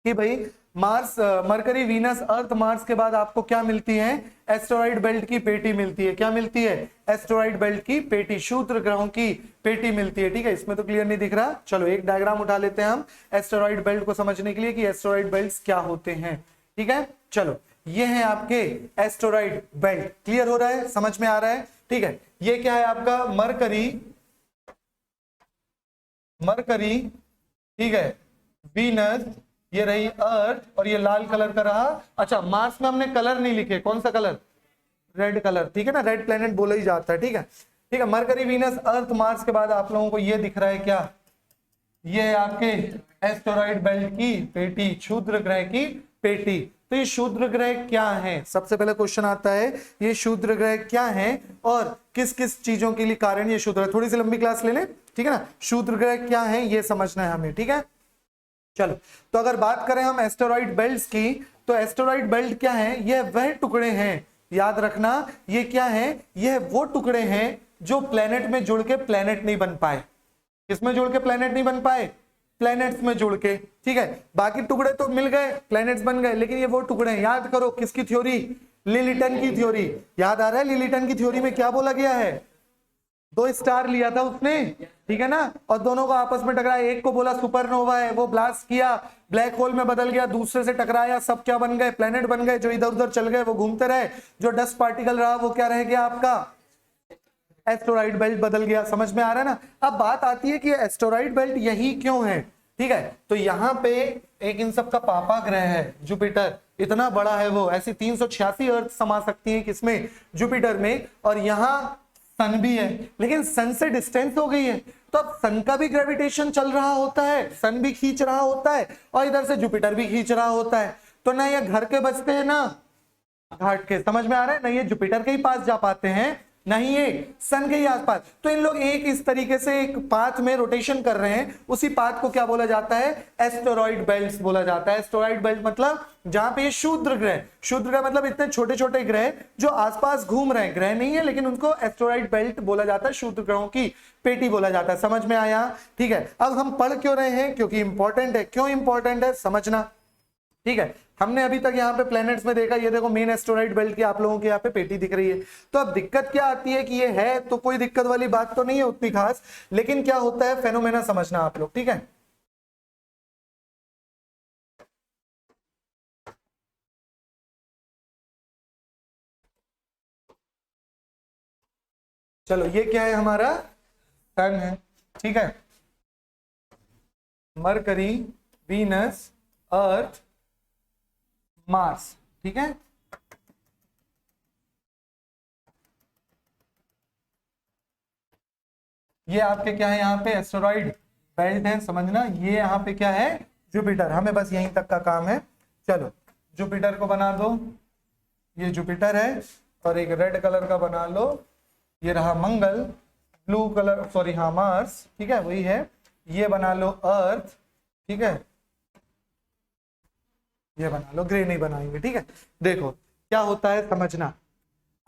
कि भाई मार्स, मरकरी, वीनस, अर्थ, मार्स के बाद आपको क्या मिलती है? एस्टेरॉइड बेल्ट की पेटी मिलती है। क्या मिलती है? एस्टेरॉइड बेल्ट की पेटी, क्षुद्र ग्रहों की पेटी मिलती है। ठीक है, इसमें तो क्लियर नहीं दिख रहा। चलो एक डायग्राम उठा लेते हैं हम एस्टेरॉइड बेल्ट को समझने के लिए कि एस्टेरॉइड बेल्ट्स क्या होते हैं। ठीक है, चलो ये है आपके एस्टेरॉइड बेल्ट। क्लियर हो रहा है? समझ में आ रहा है? ठीक है, ये क्या है आपका? मरकरी, मरकरी, ठीक है, वीनस, ये रही अर्थ, और ये लाल कलर का रहा। अच्छा, मार्स में हमने कलर नहीं लिखे, कौन सा कलर? Red colour. ठीक है ना, रेड प्लेनेट बोला ही जाता है। ठीक है, ठीक है, मरकरी, वीनस, अर्थ, मार्स के बाद आप लोगों को ये दिख रहा है क्या? ये आपके एस्टेरॉइड बेल्ट की पेटी, क्षुद्र ग्रह की पेटी। तो ये क्षुद्र ग्रह क्या है? सबसे पहले क्वेश्चन आता है, ये क्षुद्र ग्रह क्या है और किस किस चीजों के लिए कारण ये क्षुद्र? थोड़ी सी लंबी क्लास ले लें, ठीक है ना। क्षुद्र ग्रह क्या है ये समझना है हमें। ठीक है, चलो तो अगर बात करें हम एस्टेरॉइड बेल्ट्स की, तो एस्टेरॉइड बेल्ट क्या है? यह वह टुकड़े हैं, याद रखना, ये क्या है? यह वो टुकड़े हैं जो प्लेनेट में जुड़ के प्लेनेट नहीं बन पाए। किसमें जुड़ के प्लेनेट नहीं बन पाए? प्लैनेट्स में जुड़ के। ठीक है, बाकी टुकड़े तो मिल गए, प्लैनेट्स बन गए, लेकिन ये वो टुकड़े हैं। याद करो किसकी थ्योरी? लिलिटन की थ्योरी। याद आ रहा है? लिलिटन की थ्योरी में क्या बोला गया है? 2 स्टार लिया था उसने, ठीक है ना, और दोनों को आपस में टकराया। एक को बोला सुपरनोवा है, वो ब्लास्ट किया, ब्लैक होल में बदल गया, दूसरे से टकराया, सब क्या बन गए? प्लैनेट बन गए। जो इधर उधर चल गए वो घूमते रहे, जो डस्ट पार्टिकल रहा वो क्या रह गया? आपका एस्टेरॉइड बेल्ट बदल गया। समझ में आ रहा है ना? अब बात आती है कि एस्टेरॉइड बेल्ट यही क्यों है? ठीक है। तो यहाँ पे एक इन सब का पापा ग्रह है जुपिटर, इतना बड़ा है वो, ऐसी 386 अर्थ समा सकती है किसमें, जुपिटर में। और यहाँ सन भी है, लेकिन सन से डिस्टेंस हो गई है, तो अब सन का भी ग्रेविटेशन चल रहा होता है, सन भी खींच रहा होता है और इधर से जुपिटर भी खींच रहा होता है। तो ना ये घर के बचते हैं ना घाट के, समझ में आ रहा है, ना ये जुपिटर के ही पास जा पाते हैं, नहीं ये सन के ही आसपास। तो इन लोग एक इस तरीके से एक पाथ में रोटेशन कर रहे हैं, उसी पाथ को क्या बोला जाता है, एस्टेरॉइड बेल्ट्स बोला जाता है। एस्टेरॉइड बेल्ट मतलब जहां पे ये क्षुद्र ग्रह, क्षुद्र ग्रह मतलब इतने छोटे छोटे ग्रह जो आसपास घूम रहे हैं, ग्रह नहीं है लेकिन उनको एस्टेरॉइड बेल्ट बोला जाता है, क्षुद्र ग्रहों की पेटी बोला जाता है। समझ में आया, ठीक है। अब हम पढ़ क्यों रहे हैं, क्योंकि इंपॉर्टेंट है। क्यों इंपॉर्टेंट है समझना, ठीक है। हमने अभी तक यहाँ पे प्लैनेट्स में देखा, ये देखो मेन एस्टेरॉइड बेल्ट की आप लोगों की यहाँ पे पेटी दिख रही है। तो अब दिक्कत क्या आती है कि ये है तो कोई दिक्कत वाली बात तो नहीं है उतनी खास, लेकिन क्या होता है फेनोमेना समझना आप लोग, ठीक है। चलो ये क्या है, हमारा सन है, ठीक है। मरकरी, वीनस, अर्थ, मार्स, ठीक है। ये आपके क्या है यहाँ पे एस्टेरॉइड बेल्ट है, समझना। ये यहाँ पे क्या है, जुपिटर। हमें बस यहीं तक का काम है। चलो जुपिटर को बना दो, ये जुपिटर है, और एक रेड कलर का बना लो, ये रहा मंगल, ब्लू कलर, सॉरी हाँ मार्स, ठीक है वही है। ये बना लो अर्थ, ठीक है, ये बना लो, ग्रे नहीं बनाएंगे, ठीक है। देखो क्या होता है समझना,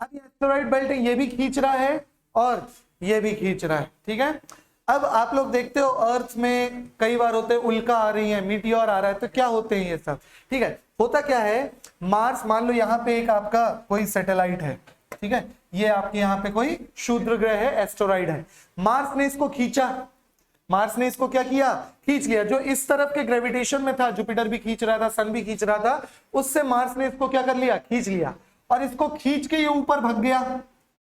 अब ये एस्टेरॉइड बेल्ट है, ये भी खींच रहा है और ये भी खींच रहा है, ठीक है। अब आप लोग देखते हो अर्थ में कई बार होते हैं उल्का आ रही है, मीटियोर आ रहा है, तो क्या होते हैं ये सब, ठीक है। होता क्या है, मार्स मान लो यहाँ पे एक आपका कोई सैटेलाइट है, ठीक है, ये आपके यहाँ पे कोई क्षुद्र ग्रह है, एस्टेरॉइड है। मार्स ने इसको खींचा, मार्स ने इसको क्या किया, खींच लिया। जो इस तरफ के ग्रेविटेशन में था, जुपिटर भी खींच रहा था, सन भी खींच रहा था, उससे मार्स ने इसको क्या कर लिया, खींच लिया, और इसको खींच के ये ऊपर भाग गया।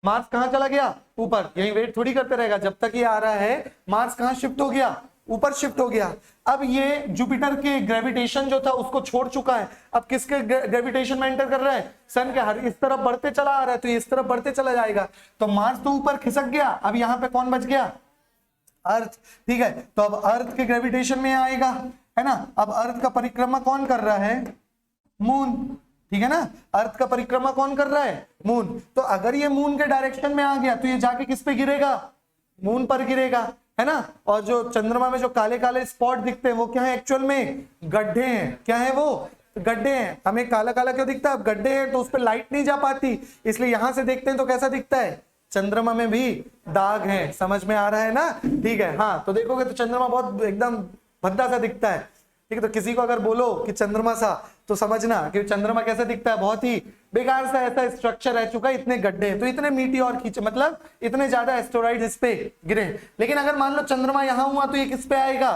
मार्स कहां चला गया, ऊपर। यही वेट थोड़ी करते रहेगा जब तक ये आ रहा है, मार्स कहां शिफ्ट हो गया, ऊपर शिफ्ट हो गया। अब ये जुपिटर के ग्रेविटेशन जो था उसको छोड़ चुका है, अब किसके ग्रेविटेशन में एंटर कर रहा है, सन के। हर इस तरफ बढ़ते चला आ रहा है तो ये इस तरफ बढ़ते चला जाएगा, तो मार्स तो ऊपर खिसक गया। अब यहाँ पे कौन बच गया, अर्थ, ठीक है। तो अब अर्थ के ग्रेविटेशन में आएगा, है ना। अब अर्थ का परिक्रमा कौन कर रहा है, मून, ठीक है ना। अर्थ का परिक्रमा कौन कर रहा है, मून। तो अगर ये मून के डायरेक्शन में आ गया तो ये जाके किस पे गिरेगा, मून पर गिरेगा, है ना। और जो चंद्रमा में जो काले काले स्पॉट दिखते हैं वो क्या है, एक्चुअल में गड्ढे हैं। क्या है वो, गड्ढे हैं। हमें काला काला क्यों दिखता है, अब गड्ढे हैं तो उस पर लाइट नहीं जा पाती, इसलिए यहां से देखते हैं तो कैसा दिखता है, चंद्रमा में भी दाग है। समझ में आ रहा है ना, ठीक है। हाँ तो देखोगे तो चंद्रमा बहुत एकदम भद्दा सा दिखता है, ठीक है। तो किसी को अगर बोलो कि चंद्रमा सा, तो समझना कि चंद्रमा कैसे दिखता है, बहुत ही बेकार सा ऐसा स्ट्रक्चर रह चुका है, इतने गड्ढे हैं, तो इतने मीटियोर खींचे, मतलब इतने ज्यादा एस्टेरॉइड इस पे गिरे। लेकिन अगर मान लो चंद्रमा यहां हुआ तो ये किस पे आएगा,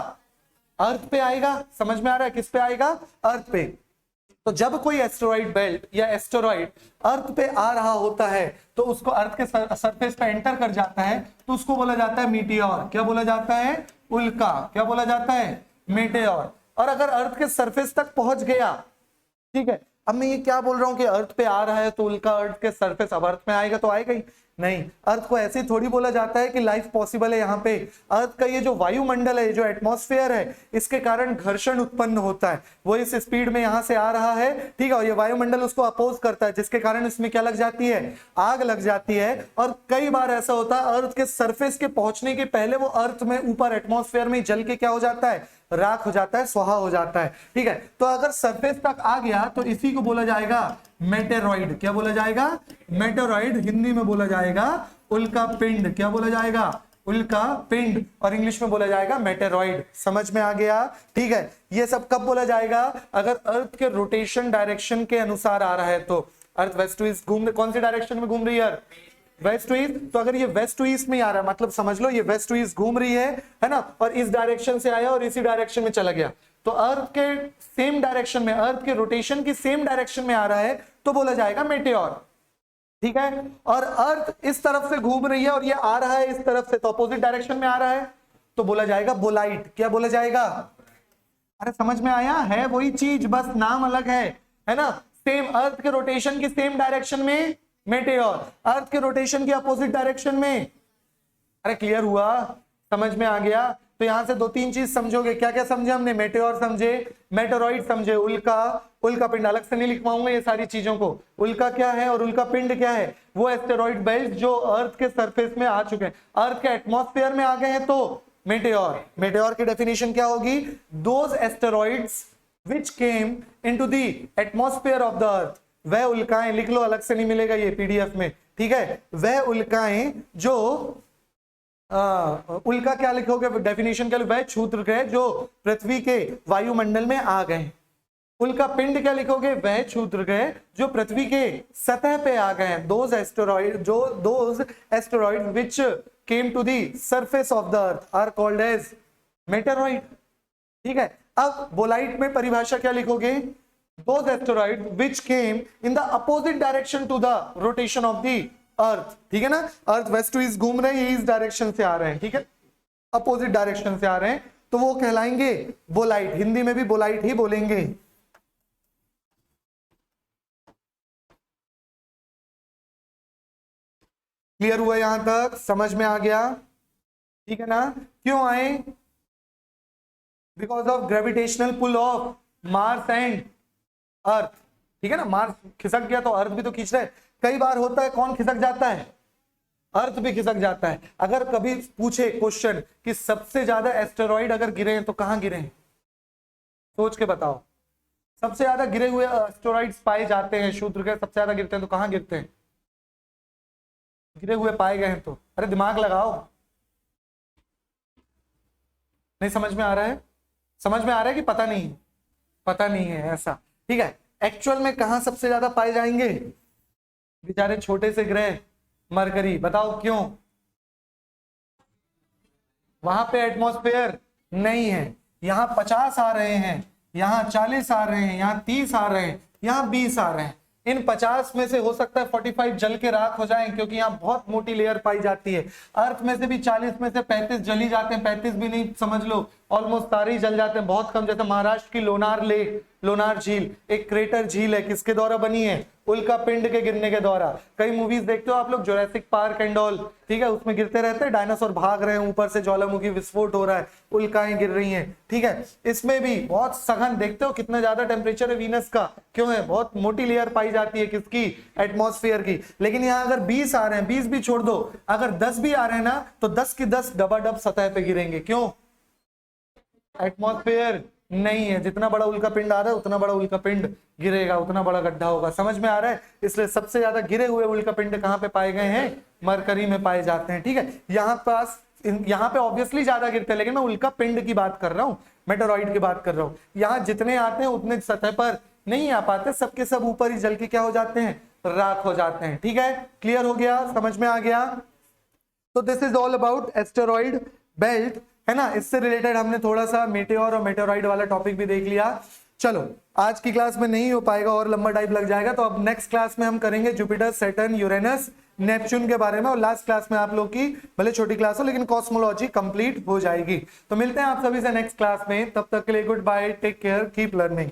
अर्थ पे आएगा। समझ में आ रहा है, किस पे आएगा, अर्थ पे। तो जब कोई एस्टेरॉइड बेल्ट या एस्टेरॉइड अर्थ पे आ रहा होता है तो उसको अर्थ के सरफेस पे एंटर कर जाता है, तो उसको बोला जाता है मीटियोर। क्या बोला जाता है, उल्का। क्या बोला जाता है, मीटियोर। और अगर अर्थ के सरफेस तक पहुंच गया, ठीक है। अब मैं ये क्या बोल रहा हूं कि अर्थ पे आ रहा है तो उल्का अर्थ के सरफेस, अब अर्थ में आएगा तो आएगा ही नहीं। अर्थ को ऐसे थोड़ी बोला जाता है कि लाइफ पॉसिबल है यहाँ पे। अर्थ का ये जो वायुमंडल है, जो एटमॉस्फेयर है, इसके कारण घर्षण उत्पन्न होता है, वो इस स्पीड में यहाँ से आ रहा है, ठीक है। और ये वायुमंडल उसको अपोज करता है, जिसके कारण इसमें क्या लग जाती है, आग लग जाती है। और कई बार ऐसा होता है अर्थ के सरफेस के पहुंचने के पहले वो अर्थ में ऊपर एटमॉस्फेयर में जल के क्या हो जाता है, राख हो जाता है, स्वाहा हो जाता है, ठीक है। तो अगर सरफेस तक आ गया तो इसी को बोला जाएगा मेटेरॉइड। क्या बोला जाएगा, मेटेरॉइड। हिंदी में बोला जाएगा उल्का पिंड। क्या बोला जाएगा, उल्का पिंड। और इंग्लिश में बोला जाएगा मेटेरॉइड। समझ में आ गया, ठीक है। ये सब कब बोला जाएगा, अगर अर्थ के रोटेशन डायरेक्शन के अनुसार आ रहा है तो। अर्थ वेस्ट टू ईस्ट घूम, कौन सी डायरेक्शन में घूम रही है, वेस्ट टू ईस्ट। तो अगर ये वेस्ट टू ईस्ट में आ रहा है, मतलब समझ लो ये वेस्ट टू ईस्ट घूम रही है ना, और इस डायरेक्शन से आया और इसी डायरेक्शन में चला गया, तो अर्थ के सेम डायरेक्शन में, अर्थ के रोटेशन की सेम डायरेक्शन में आ रहा है तो बोला जाएगा मेटेओर, ठीक है। और अर्थ इस तरफ से घूम रही है और ये आ रहा है इस तरफ से, तो अपोजिट डायरेक्शन में आ रहा है तो बोला जाएगा बोलाइट। क्या बोला जाएगा, अरे समझ में आया, है वही चीज, बस नाम अलग है ना। सेम अर्थ के रोटेशन की सेम डायरेक्शन में मेटेओर, अर्थ के रोटेशन की अपोजिट डायरेक्शन में। अरे क्लियर हुआ, समझ में आ गया। तो यहां से 2-3 चीज समझोगे। क्या क्या समझे हमने? मेटेओर समझे, मेटेरॉइड समझे, उल्का, उल्का पिंड। अलग से नहीं लिखवाऊंगा ये सारी चीजों को। उल्का क्या है और उल्का पिंड क्या है? वो एस्टेरॉइड बेल्ट जो अर्थ के सरफेस में आ चुके हैं, अर्थ के एटमॉस्फेयर में आ गए हैं, तो मेटेओर। मेटेओर की डेफिनेशन क्या होगी? Those asteroids which came into the atmosphere of the earth। वह उल्काएं, लिख लो, अलग से नहीं मिलेगा ये पीडीएफ में, ठीक है। वह उल्काएं जो उल्का क्या लिखोगे डेफिनेशन क्या? वह क्षुद्रग्रह जो पृथ्वी के वायुमंडल में आ गए। उल्का पिंड क्या लिखोगे? वह क्षुद्रग्रह जो पृथ्वी के सतह पे आ गए हैं। Those asteroid which came to the surface of the earth are called as meteoroid। ठीक है। अब बोलाइट में परिभाषा क्या लिखोगे? Those asteroids which came in the opposite direction to the rotation of the earth। ठीक है ना, अर्थ वेस्ट टू ईस्ट घूम रहे हैं, ये इस डायरेक्शन से आ रहे हैं, ठीक है, अपोजिट डायरेक्शन से आ रहे हैं, तो वो कहलाएंगे बोलाइट। हिंदी में भी बोलाइट ही बोलेंगे। क्लियर हुआ यहां तक? समझ में आ गया? ठीक है ना। क्यों आए? Because of gravitational pull of Mars and Earth. ठीक है ना, मार्स खिसक गया तो अर्थ भी तो खींच रहा है। कई बार होता है कौन खिसक जाता है? अर्थ भी खिसक जाता है। अगर कभी पूछे क्वेश्चन कि सबसे ज्यादा एस्टेरॉइड अगर गिरे हैं तो कहां गिरे हैं, सोच के बताओ। सबसे ज्यादा गिरे हुए एस्टेरॉइड्स पाए जाते हैं, क्षुद्रग्रह सबसे ज्यादा गिरते हैं, तो कहां गिरते हैं? गिरे हुए पाए गए हैं तो। अरे दिमाग लगाओ। नहीं समझ में आ रहा है? समझ में आ रहा है कि पता नहीं? पता नहीं है, ऐसा, ठीक है। एक्चुअल में कहां सबसे ज्यादा पाए जाएंगे? बेचारे छोटे से ग्रह मरकरी। बताओ क्यों? वहां पे एटमॉस्फेयर नहीं है। यहां 50 आ रहे हैं, यहां 40 आ रहे हैं, यहां 30 आ रहे हैं, यहां 20 आ रहे हैं। इन 50 में से हो सकता है 45 जल के राख हो जाएं, क्योंकि यहाँ बहुत मोटी लेयर पाई जाती है। अर्थ में से भी 40 में से 35 जल ही जाते हैं, 35 भी नहीं समझ लो, ऑलमोस्ट सारे ही जल जाते हैं, बहुत कम। जैसे महाराष्ट्र की लोनार लेक, लोनार झील एक क्रेटर झील है, किसके द्वारा बनी है? उल्का पिंड के गिरने के द्वारा। कई मूवीज देखते हो आप लोग, जुरासिक पार्क एंड ऑल, ठीक है, उसमें गिरते रहते हैं, डायनासोर भाग रहे हैं, ऊपर से ज्वालामुखी विस्फोट हो रहा है, उल्काएं गिर रही हैं, ठीक है। इसमें भी बहुत सघन, देखते हो कितना ज्यादा टेम्परेचर है वीनस का, क्यों है? बहुत मोटी लेयर पाई जाती है, किसकी? एटमॉस्फेयर की। लेकिन यहाँ अगर 20 आ रहे हैं, 20 भी छोड़ दो, अगर 10 भी आ रहे हैं ना, तो 10 की 10 डबाडब सतह पे गिरेंगे। क्यों? एटमॉस्फेयर नहीं है। जितना बड़ा उल्का पिंड आ रहा है उतना बड़ा उल्का पिंड गिरेगा, उतना बड़ा गड्ढा होगा। समझ में आ रहा है? इसलिए सबसे ज्यादा गिरे हुए उल्का पिंड कहां पे पाए गए हैं? मरकरी में पाए जाते हैं, ठीक है। यहाँ पे ऑब्वियसली ज्यादा गिरते हैं, लेकिन मैं उल्का पिंड की बात कर रहा हूँ, मेटेरॉइड की बात कर रहा हूँ। यहाँ जितने आते हैं उतने सतह पर नहीं आ पाते, सबके सब ऊपर ही जल के क्या हो जाते हैं? राख हो जाते हैं, ठीक है। क्लियर हो गया? समझ में आ गया? तो this is all about asteroid belt, है ना। इससे रिलेटेड हमने थोड़ा सा मेटेओर और मेटेरॉइड वाला टॉपिक भी देख लिया। चलो आज की क्लास में नहीं हो पाएगा, और लंबा टाइम लग जाएगा, तो अब नेक्स्ट क्लास में हम करेंगे जुपिटर, सैटर्न, यूरेनस, नेपच्यून के बारे में। और लास्ट क्लास में आप लोग की भले छोटी क्लास हो लेकिन कॉस्मोलॉजी कंप्लीट हो जाएगी। तो मिलते हैं आप सभी से नेक्स्ट क्लास में, तब तक के लिए goodbye, take care, keep learning.